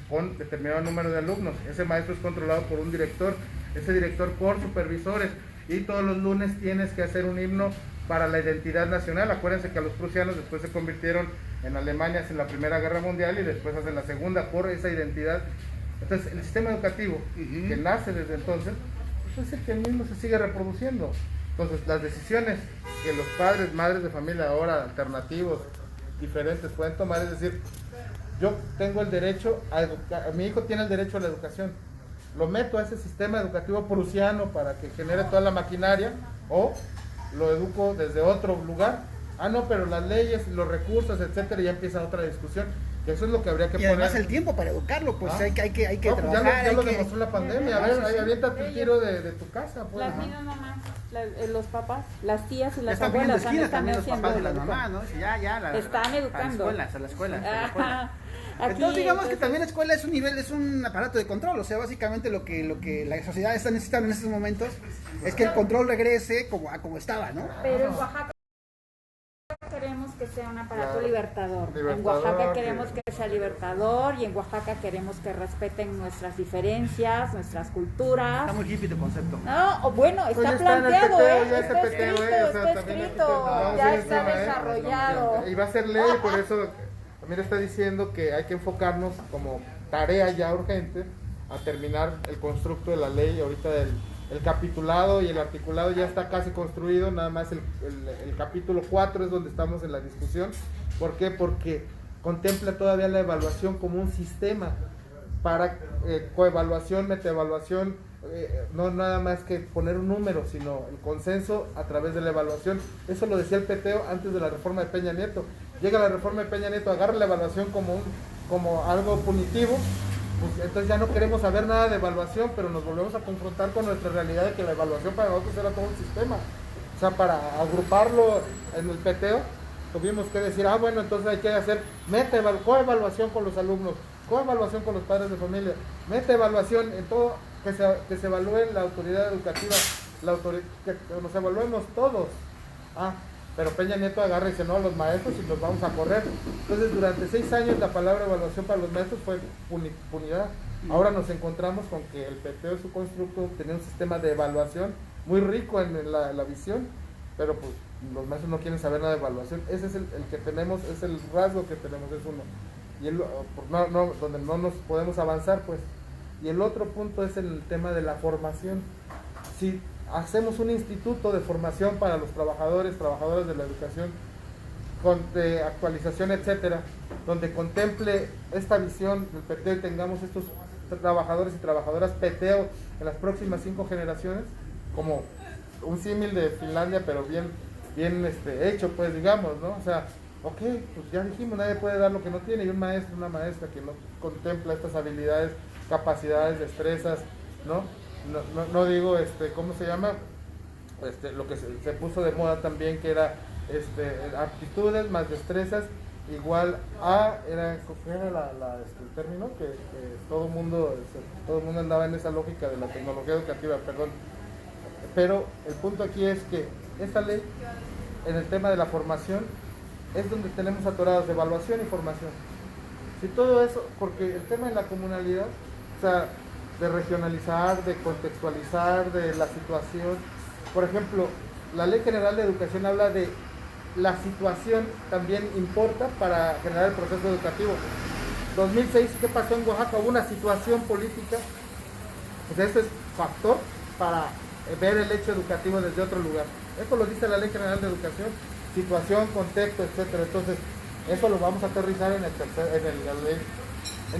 con determinado número de alumnos. Ese maestro es controlado por un director, ese director por supervisores, y todos los lunes tienes que hacer un himno para la identidad nacional. Acuérdense que a los prusianos después se convirtieron en Alemania en la Primera Guerra Mundial y después hacen la Segunda por esa identidad. Entonces el sistema educativo que nace desde entonces, pues es el que el mismo se sigue reproduciendo. Entonces las decisiones que los padres, madres de familia ahora alternativos, diferentes pueden tomar, es decir, yo tengo el derecho a educar, mi hijo tiene el derecho a la educación, lo meto a ese sistema educativo prusiano para que genere toda la maquinaria, o lo educo desde otro lugar. No, pero las leyes, los recursos, etcétera, ya empieza otra discusión, que eso es lo que habría que
y
poner.
además el tiempo para educarlo, pues hay que
No,
trabajar.
ya lo demostró la pandemia. A ver, ahí aviéntate el tiro de tu casa, pues.
Las mismas mamás, los papás, las tías y las
están poniendo
abuelas
esquinas también los
haciendo
papás y las
lo
mamás, ¿no? Sí,
están educando.
A la escuela.
Aquí,
Entonces digamos que también la escuela es un nivel, es un aparato de control, o sea, básicamente lo que la sociedad está necesitando en estos momentos es que el control regrese como estaba, ¿no?
Pero en Oaxaca queremos que sea un aparato libertador. En
Libertador,
Oaxaca queremos que sea libertador, y en Oaxaca queremos que respeten nuestras diferencias, nuestras culturas.
Está muy hippie tu concepto.
No, bueno, está
Pues ya está en el
planteado,
peteo, ya
está
ese peteo,
escrito,
o sea,
está
también
escrito,
no,
ya
sí,
está
sí,
desarrollado.
Y va a ser ley, por eso también está diciendo que hay que enfocarnos como tarea ya urgente a terminar el constructo de la ley. Ahorita el capitulado y el articulado ya está casi construido, nada más el capítulo 4 es donde estamos en la discusión. ¿Por qué? Porque contempla todavía la evaluación como un sistema para coevaluación, metaevaluación, no nada más que poner un número, sino el consenso a través de la evaluación. Eso lo decía el peteo antes de la reforma de Peña Nieto. Llega la reforma de Peña Nieto, agarra la evaluación como algo punitivo. Pues entonces ya no queremos saber nada de evaluación, pero nos volvemos a confrontar con nuestra realidad de que la evaluación para nosotros era todo un sistema. O sea, para agruparlo en el peteo, tuvimos que decir, bueno, entonces hay que hacer coevaluación con los alumnos, coevaluación con los padres de familia, metaevaluación en todo, que se evalúe la autoridad educativa, que nos evaluemos todos. Pero Peña Nieto agarra y dice, no, los maestros, y los vamos a correr. Entonces, durante 6 años la palabra evaluación para los maestros fue punidad. Ahora nos encontramos con que el peteo, su constructo, tenía un sistema de evaluación muy rico en la visión, pero pues los maestros no quieren saber nada de evaluación. Ese es el que tenemos, es el rasgo que tenemos, es uno. Y donde no nos podemos avanzar, pues. Y el otro punto es el tema de la formación. Si hacemos un instituto de formación para los trabadoras de la educación, de actualización, etcétera, donde contemple esta visión del peteo y tengamos estos trabajadores y trabajadoras peteo en las próximas 5 generaciones, como un símil de Finlandia, pero bien hecho, pues, digamos, ¿no? O sea, pues ya dijimos, nadie puede dar lo que no tiene, y un maestro, una maestra que no contempla estas habilidades, capacidades, destrezas, ¿no? No digo, ¿cómo se llama? Lo que se puso de moda también, que era aptitudes más destrezas igual a, era el término que todo el mundo andaba en esa lógica de la tecnología educativa, perdón. Pero el punto aquí es que esta ley, en el tema de la formación, es donde tenemos atorados de evaluación y formación. Si todo eso, porque el tema de la comunalidad, o sea, de regionalizar, de contextualizar, de la situación. Por ejemplo, la Ley General de Educación habla de la situación también importa para generar el proceso educativo. 2006, ¿qué pasó en Oaxaca? Hubo una situación política. O sea, este es factor para ver el hecho educativo desde otro lugar. Esto lo dice la Ley General de Educación, situación, contexto, etcétera. Entonces, eso lo vamos a aterrizar en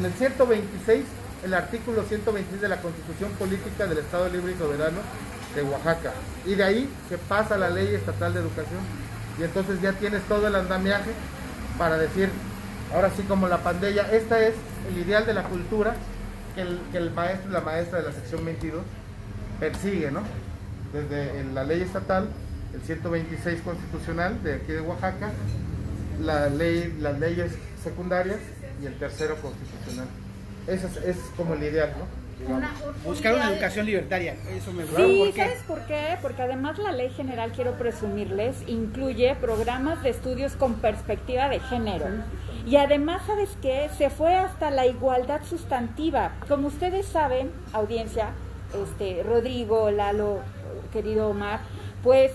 el 126, el artículo 126 de la Constitución Política del Estado Libre y Soberano de Oaxaca. Y de ahí se pasa a la Ley Estatal de Educación. Y entonces ya tienes todo el andamiaje para decir, ahora sí como la pandilla, esta es el ideal de la cultura que el maestro y la maestra de la sección 22 persigue, ¿no? Desde la ley estatal, el 126 constitucional de aquí de Oaxaca, las leyes secundarias y el tercero constitucional. Eso es como el ideal, ¿no?
Buscar una educación libertaria, eso me gusta.
Sí,
¿Por qué?
¿sabes por qué? Porque además la ley general, quiero presumirles, incluye programas de estudios con perspectiva de género. Y además, ¿sabes qué? Se fue hasta la igualdad sustantiva. Como ustedes saben, audiencia, Rodrigo, Lalo, querido Omar, pues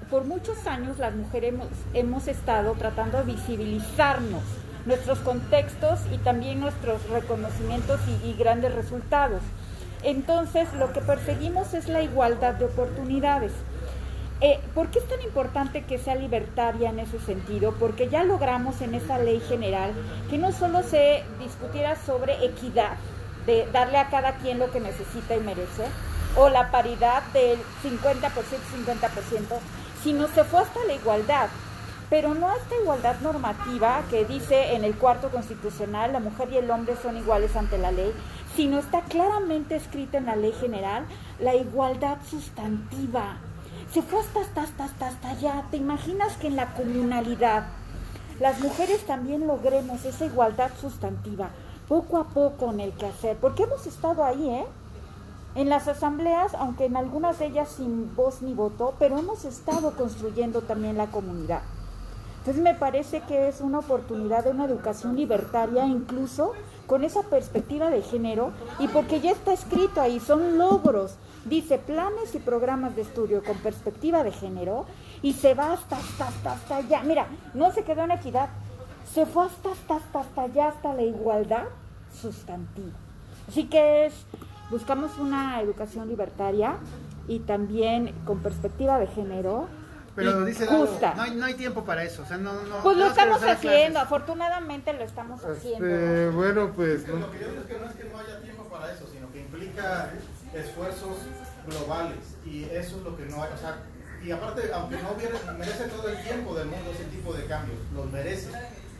por muchos años las mujeres hemos estado tratando de visibilizarnos nuestros contextos y también nuestros reconocimientos y grandes resultados. Entonces, lo que perseguimos es la igualdad de oportunidades. ¿Por qué es tan importante que sea libertaria en ese sentido? Porque ya logramos en esa ley general que no solo se discutiera sobre equidad, de darle a cada quien lo que necesita y merece, o la paridad del 50%, 50%, sino se fue hasta la igualdad. Pero no esta igualdad normativa que dice en el 4º constitucional, la mujer y el hombre son iguales ante la ley, sino está claramente escrita en la ley general la igualdad sustantiva. Se fue hasta allá. ¿Te imaginas que en la comunalidad las mujeres también logremos esa igualdad sustantiva, poco a poco en el quehacer? Porque hemos estado ahí, en las asambleas, aunque en algunas de ellas sin voz ni voto, pero hemos estado construyendo también la comunidad. Entonces me parece que es una oportunidad de una educación libertaria, incluso con esa perspectiva de género, y porque ya está escrito ahí, son logros, dice planes y programas de estudio con perspectiva de género, y se va hasta allá. Mira, no se quedó en equidad, se fue hasta allá, hasta la igualdad sustantiva. Así que buscamos una educación libertaria y también con perspectiva de género.
Pero dice
justa.
No hay tiempo para eso, o sea, no.
Pues lo
tenemos que
estamos
regresar a
haciendo,
clases.
afortunadamente lo estamos haciendo.
Bueno, pues
Lo que yo digo es que no haya tiempo para eso, sino que implica esfuerzos globales, y eso es lo que no hay, o sea, y aparte, aunque no hubiera, merece todo el tiempo del mundo ese tipo de cambios, los merece.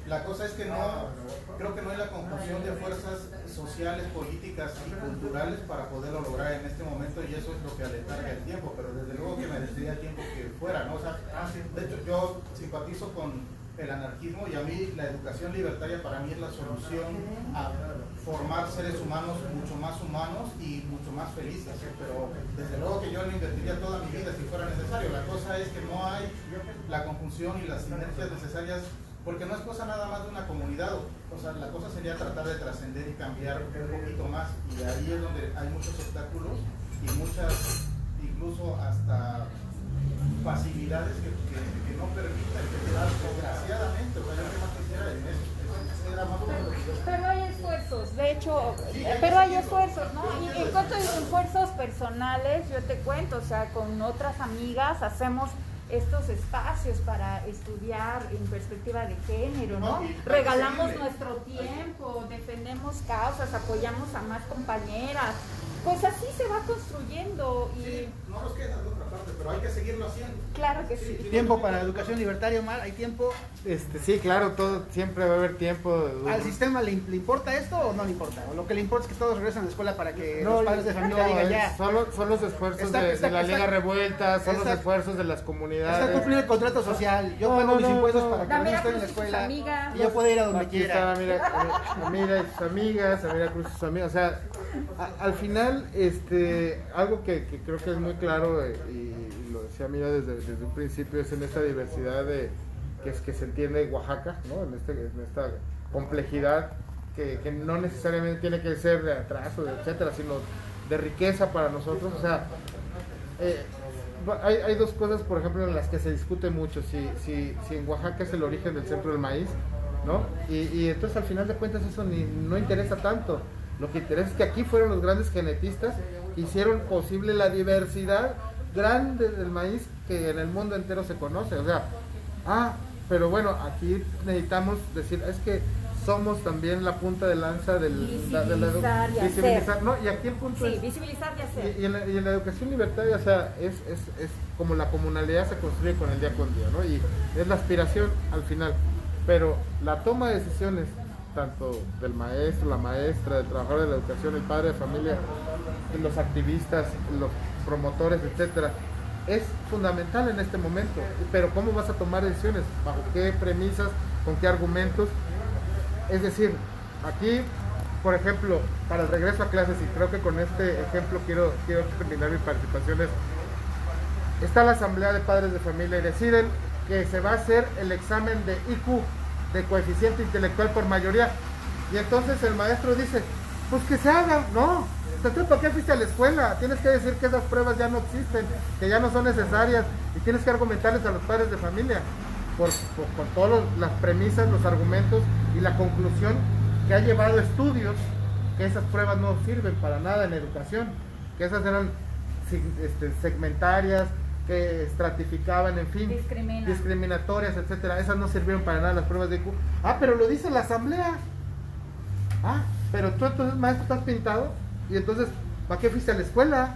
La cosa es que creo que no hay la conjunción de fuerzas sociales, políticas y culturales para poderlo lograr en este momento, y eso es lo que aletarga el tiempo, pero desde luego que merecería el tiempo que fuera, ¿no? O sea, de hecho yo simpatizo con el anarquismo, y a mí la educación libertaria para mí es la solución a formar seres humanos mucho más humanos y mucho más felices, pero desde luego que yo le invertiría toda mi vida si fuera necesario. La cosa es que no hay la conjunción y las sinergias necesarias, porque no es cosa nada más de una comunidad, o sea, la cosa sería tratar de trascender y cambiar un poquito más, y ahí es donde hay muchos obstáculos y muchas, incluso hasta facilidades que no permitan que se da desgraciadamente, o sea, yo más quisiera en eso. Era más o menos lo que yo...
Pero hay esfuerzos, de hecho, pero hay esfuerzos, ¿no? Y en cuanto a esfuerzos personales, yo te cuento, o sea, con otras amigas hacemos estos espacios para estudiar en perspectiva de género, ¿no? Regalamos nuestro tiempo, defendemos causas, apoyamos a más compañeras, pues así se va construyendo y...
Sí, no nos queda de otra parte, pero hay que seguirlo haciendo.
Claro que sí.
Tiempo para la educación libertaria, Omar, hay tiempo.
sí, claro, siempre va a haber tiempo.
¿Al sistema le importa esto o no le importa? O lo que le importa es que todos regresen a la escuela para que
No,
los padres de familia digan ya.
son los esfuerzos de la Liga Revuelta, son los esfuerzos de las comunidades.
Está cumpliendo el contrato social. Yo
No,
pago mis
no,
impuestos
no.
para que
La
los niños estén en la
Cruz y sus
escuela
amigas.
y yo pueda ir a donde
Aquí
quiera.
está Amira y sus amigas, Amira Cruz y sus amigas. O sea, al final, algo que creo que es muy claro, y lo decía Amira desde un principio, es en esta diversidad que se entiende Oaxaca, ¿no? En esta complejidad que no necesariamente tiene que ser de atraso, etcétera, sino de riqueza para nosotros. O sea, hay dos cosas, por ejemplo, en las que se discute mucho, si en Oaxaca es el origen del centro del maíz, ¿no? Y entonces al final de cuentas eso no interesa tanto. Lo que interesa es que aquí fueron los grandes genetistas que hicieron posible la diversidad grande del maíz que en el mundo entero se conoce. O sea, pero bueno, aquí necesitamos decir, es que somos también la punta de lanza de
Visibilizar y
visibilizar,
hacer.
¿no? Y aquí el punto
Sí,
es,
visibilizar y hacer.
y en la educación libertaria, o sea, es como la comunalidad se construye con el día con día, ¿no? Y es la aspiración al final, pero la toma de decisiones, tanto del maestro, la maestra, del trabajador de la educación, el padre de familia, los activistas, los promotores, etcétera, es fundamental en este momento. Pero ¿cómo vas a tomar decisiones? ¿Bajo qué premisas? ¿Con qué argumentos? Es decir, aquí, por ejemplo, para el regreso a clases, y creo que con este ejemplo quiero terminar mi participación, está la asamblea de padres de familia y deciden que se va a hacer el examen de IQ, de coeficiente intelectual por mayoría, y entonces el maestro dice, pues que se haga, ¿no? Entonces, ¿por qué fuiste a la escuela? Tienes que decir que esas pruebas ya no existen, que ya no son necesarias, y tienes que argumentarles a los padres de familia por todas las premisas, los argumentos y la conclusión que ha llevado estudios que esas pruebas no sirven para nada en educación, que esas eran segmentarias, que estratificaban, en fin, discriminatorias, etcétera. Esas no sirvieron para nada las pruebas de IQ. Ah, pero lo dice la asamblea. Ah, pero tú entonces, maestro, estás pintado, y entonces, ¿para qué fuiste a la escuela?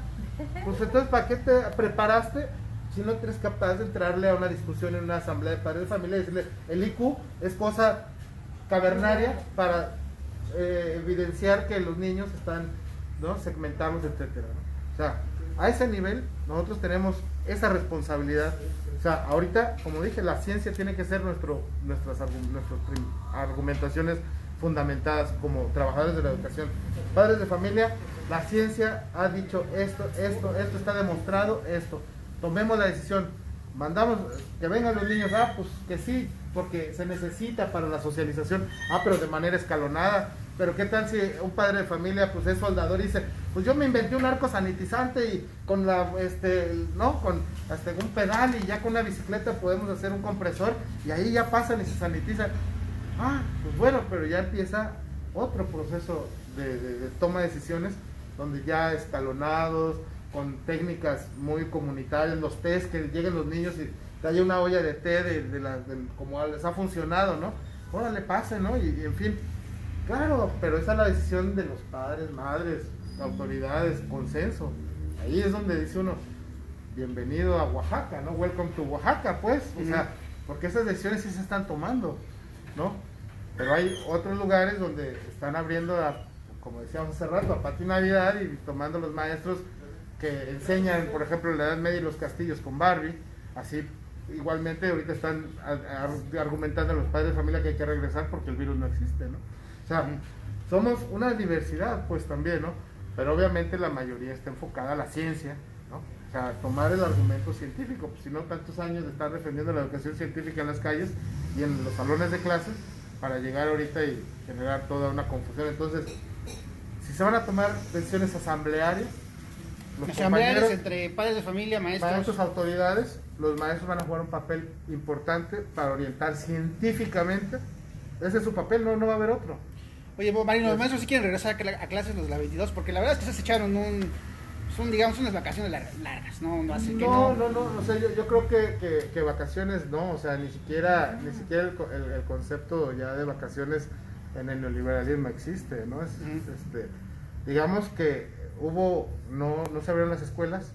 Pues entonces, ¿para qué te preparaste si no eres capaz de entrarle a una discusión en una asamblea de padres de familia y decirle, el IQ es cosa cavernaria para evidenciar que los niños están, ¿no?, segmentados, etcétera, ¿no? O sea, a ese nivel nosotros tenemos esa responsabilidad. O sea, ahorita, como dije, la ciencia tiene que ser nuestras argumentaciones fundamentadas como trabajadores de la educación. Padres de familia, la ciencia ha dicho esto está demostrado, esto. Tomemos la decisión, mandamos que vengan los niños, pues que sí, porque se necesita para la socialización, pero de manera escalonada. Pero qué tal si un padre de familia pues es soldador y dice, pues yo me inventé un arco sanitizante y con con un pedal y ya con una bicicleta podemos hacer un compresor y ahí ya pasan y se sanitizan. Pues bueno, pero ya empieza otro proceso de toma de decisiones, donde ya escalonados, con técnicas muy comunitarias, los tés, que lleguen los niños y te haya una olla de té como les ha funcionado, ¿no? Órale, pase, ¿no? Y en fin, claro, pero esa es la decisión de los padres, madres, autoridades, consenso. Ahí es donde dice uno, bienvenido a Oaxaca, ¿no? Welcome to Oaxaca, pues. O sea, porque esas decisiones sí se están tomando, ¿no? Pero hay otros lugares donde están abriendo, como decíamos hace rato, a Patio Navidad y tomando los maestros que enseñan, por ejemplo, en la Edad Media y los castillos con Barbie. Así, igualmente, ahorita están argumentando a los padres de familia que hay que regresar porque el virus no existe, ¿no? O sea, somos una diversidad, pues también, ¿no? Pero obviamente la mayoría está enfocada a la ciencia, ¿no? O sea, tomar el argumento científico, pues si no, tantos años de estar defendiendo la educación científica en las calles y en los salones de clases para llegar ahorita y generar toda una confusión. Entonces, si se van a tomar decisiones asamblearias,
entre padres de familia, maestros,
autoridades, los maestros van a jugar un papel importante para orientar científicamente. Ese es su papel, no va a haber otro.
Oye, Marino, los maestros sí quieren regresar a clases los de la 22, porque la verdad es que se echaron digamos, unas vacaciones largas, ¿no?
O sea, yo creo que vacaciones no, o sea, ni siquiera el concepto ya de vacaciones en el neoliberalismo existe, ¿no? Digamos que no se abrieron las escuelas,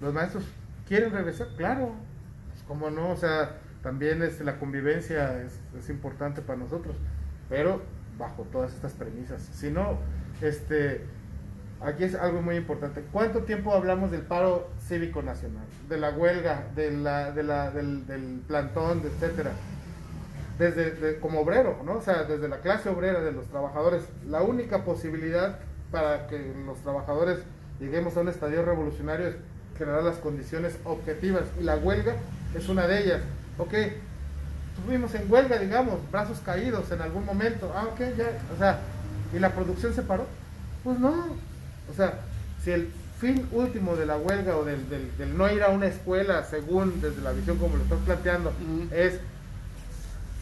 los maestros quieren regresar, claro, pues cómo no, o sea, también la convivencia es importante para nosotros, pero bajo todas estas premisas. Si no, aquí es algo muy importante. ¿Cuánto tiempo hablamos del paro cívico nacional, de la huelga, del plantón, etcétera? Como obrero, ¿no? O sea, desde la clase obrera de los trabajadores, la única posibilidad para que los trabajadores lleguemos a un estadio revolucionario es generar las condiciones objetivas, y la huelga es una de ellas. Ok, estuvimos en huelga, digamos, brazos caídos en algún momento, ya, o sea, ¿y la producción se paró? Pues no, o sea, si el fin último de la huelga o del no ir a una escuela, según desde la visión como lo estás planteando, es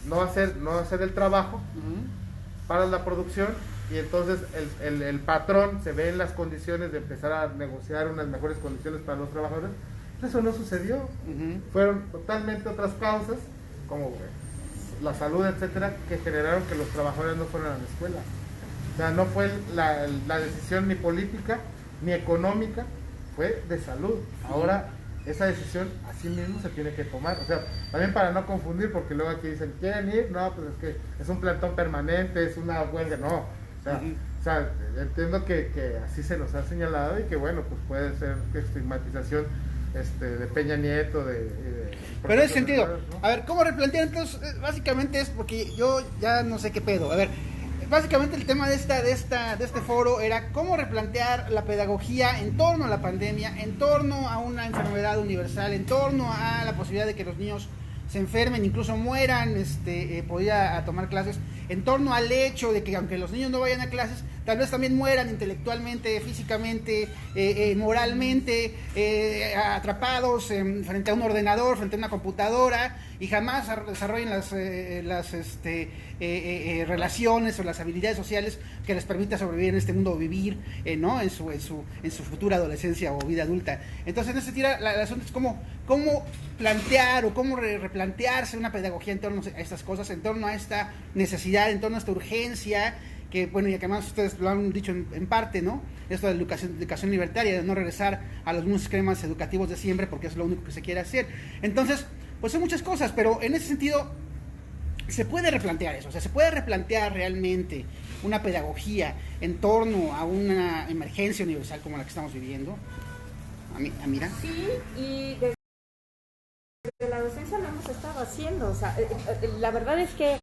no hacer el trabajo para la producción, y entonces el patrón se ve en las condiciones de empezar a negociar unas mejores condiciones para los trabajadores. Eso no sucedió, fueron totalmente otras causas, como la salud, etcétera, que generaron que los trabajadores no fueran a la escuela. O sea, no fue la decisión ni política ni económica, fue de salud. Ahora esa decisión así mismo se tiene que tomar. O sea, también para no confundir, porque luego aquí dicen, ¿quieren ir? No, pues es que es un plantón permanente, es una huelga, no. O sea, entiendo que así se nos ha señalado y que bueno, pues puede ser estigmatización de Peña Nieto,
pero en ese sentido,
¿no?
a ver, ¿cómo replantear? Entonces, básicamente es porque yo ya no sé qué pedo. A ver, básicamente el tema de este foro era cómo replantear la pedagogía en torno a la pandemia, en torno a una enfermedad universal, en torno a la posibilidad de que los niños se enfermen, incluso mueran, podía tomar clases, en torno al hecho de que aunque los niños no vayan a clases, tal vez también mueran intelectualmente, físicamente, moralmente, atrapados frente a un ordenador, frente a una computadora, y jamás desarrollen las relaciones o las habilidades sociales que les permita sobrevivir en este mundo o vivir, ¿no? en su futura adolescencia o vida adulta. Entonces, en ese tira, el asunto es cómo plantear o cómo replantearse una pedagogía en torno a estas cosas, en torno a esta necesidad, en torno a esta urgencia, que bueno, y que además ustedes lo han dicho en parte, ¿no? Esto de la educación libertaria, de no regresar a los mismos esquemas educativos de siempre, porque es lo único que se quiere hacer. Entonces, pues son muchas cosas, pero en ese sentido se puede replantear eso, o sea, se puede replantear realmente una pedagogía en torno a una emergencia universal como la que estamos viviendo. Mira.
Sí, y desde la docencia lo hemos estado haciendo, o sea, la verdad es que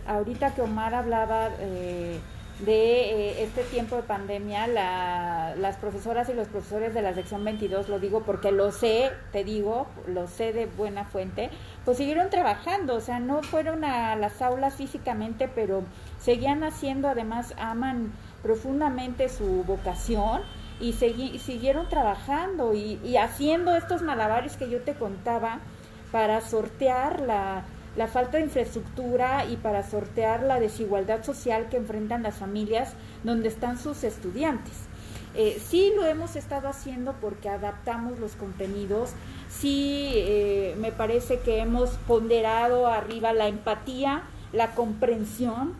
ahorita que Omar hablaba de este tiempo de pandemia, las profesoras y los profesores de la sección 22, lo digo porque lo sé, te digo, lo sé de buena fuente, pues siguieron trabajando, o sea, no fueron a las aulas físicamente, pero seguían haciendo, además aman profundamente su vocación y siguieron trabajando y haciendo estos malabares que yo te contaba para sortear la falta de infraestructura y para sortear la desigualdad social que enfrentan las familias donde están sus estudiantes. Sí lo hemos estado haciendo porque adaptamos los contenidos, sí me parece que hemos ponderado arriba la empatía, la comprensión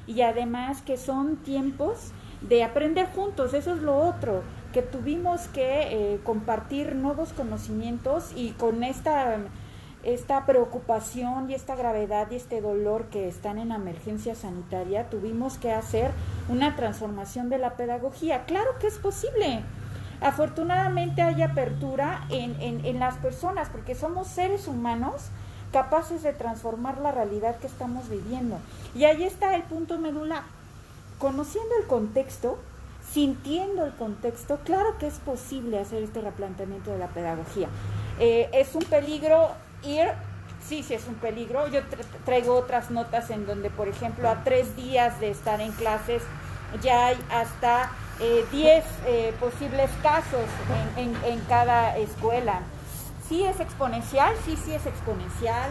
y además que son tiempos de aprender juntos, eso es lo otro, que tuvimos que compartir nuevos conocimientos y con esta preocupación y esta gravedad y este dolor que están en la emergencia sanitaria, tuvimos que hacer una transformación de la pedagogía. Claro que es posible. Afortunadamente hay apertura en las personas, porque somos seres humanos capaces de transformar la realidad que estamos viviendo. Y ahí está el punto medular. Conociendo el contexto, sintiendo el contexto, claro que es posible hacer este replanteamiento de la pedagogía. Es un peligro ir, sí es un peligro. Yo traigo otras notas en donde, por ejemplo, a 3 días de estar en clases ya hay hasta 10 posibles casos en cada escuela. Sí es exponencial, sí es exponencial.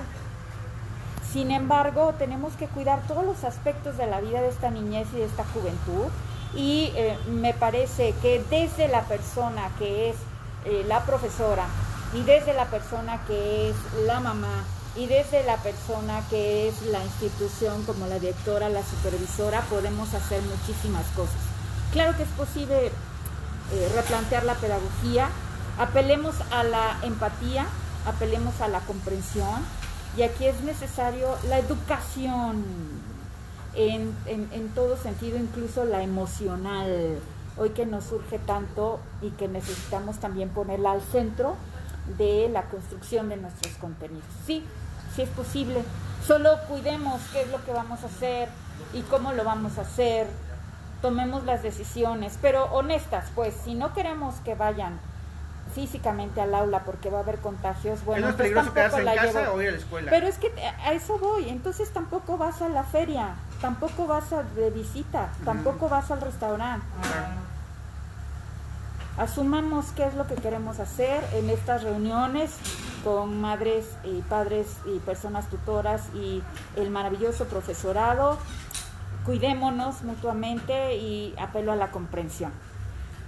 Sin embargo, tenemos que cuidar todos los aspectos de la vida de esta niñez y de esta juventud y me parece que desde la persona que es la profesora y desde la persona que es la mamá y desde la persona que es la institución como la directora, la supervisora, podemos hacer muchísimas cosas. Claro que es posible replantear la pedagogía, apelemos a la empatía, apelemos a la comprensión y aquí es necesario la educación en todo sentido, incluso la emocional, hoy que nos surge tanto y que necesitamos también ponerla al centro de la construcción de nuestros contenidos. Sí es posible, solo cuidemos qué es lo que vamos a hacer y cómo lo vamos a hacer, tomemos las decisiones, pero honestas, pues si no queremos que vayan físicamente al aula porque va a haber contagios, bueno,
¿es más peligroso quedarse en casa
llevo.
o ir a la escuela?
Pero es que a eso voy, entonces tampoco vas a la feria, tampoco vas de visita, tampoco vas al restaurante. Asumamos qué es lo que queremos hacer en estas reuniones con madres y padres y personas tutoras y el maravilloso profesorado. Cuidémonos mutuamente y apelo a la comprensión.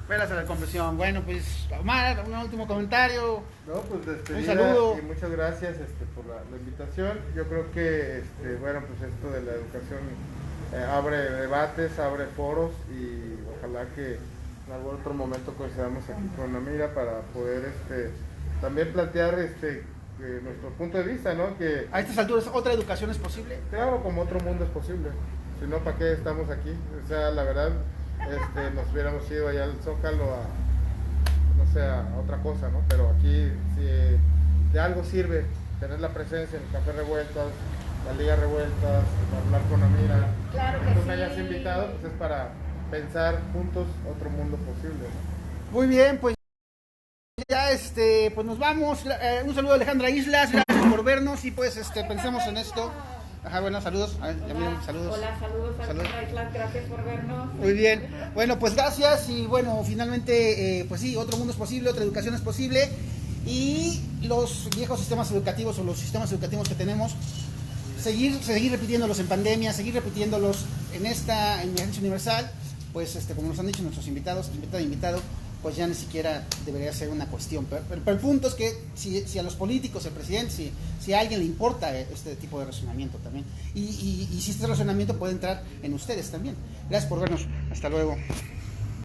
Velas a la confesión. Bueno, pues, Omar, un último comentario.
No, pues despedida,
Un saludo.
y muchas gracias por la invitación. Yo creo que, bueno, pues esto de la educación abre debates, abre foros y ojalá que en algún otro momento coincidamos aquí con Amira para poder también plantear nuestro punto de vista, ¿no? Que
A estas alturas, ¿otra educación es posible?
claro, como otro mundo es posible. Si no, ¿para qué estamos aquí? O sea, la verdad, nos hubiéramos ido allá al Zócalo no sé, a otra cosa, ¿no? Pero aquí, si de algo sirve tener la presencia en el Café Revueltas, la Liga Revueltas, hablar con Amira,
Claro que
tú
sí.
me hayas invitado, pues es para pensar juntos otro mundo posible, ¿no?
Muy bien, pues ya pues nos vamos. Un saludo a Alejandra Islas, gracias por vernos y pues pensemos en esto. Ajá, bueno, saludos. A ver, ya miren, saludos.
Hola, saludos a
Saludos.
Islas, gracias por vernos.
Muy bien. Bueno, pues gracias y bueno, finalmente, pues sí, otro mundo es posible, otra educación es posible y los viejos sistemas educativos o los sistemas educativos que tenemos, seguir repitiéndolos en pandemia, seguir repitiéndolos en emergencia universal, pues como nos han dicho nuestros invitado, pues ya ni siquiera debería ser una cuestión. Pero el punto es que si a los políticos, al presidente, si a alguien le importa este tipo de razonamiento también, y si este razonamiento puede entrar en ustedes también. Gracias por vernos. Hasta luego.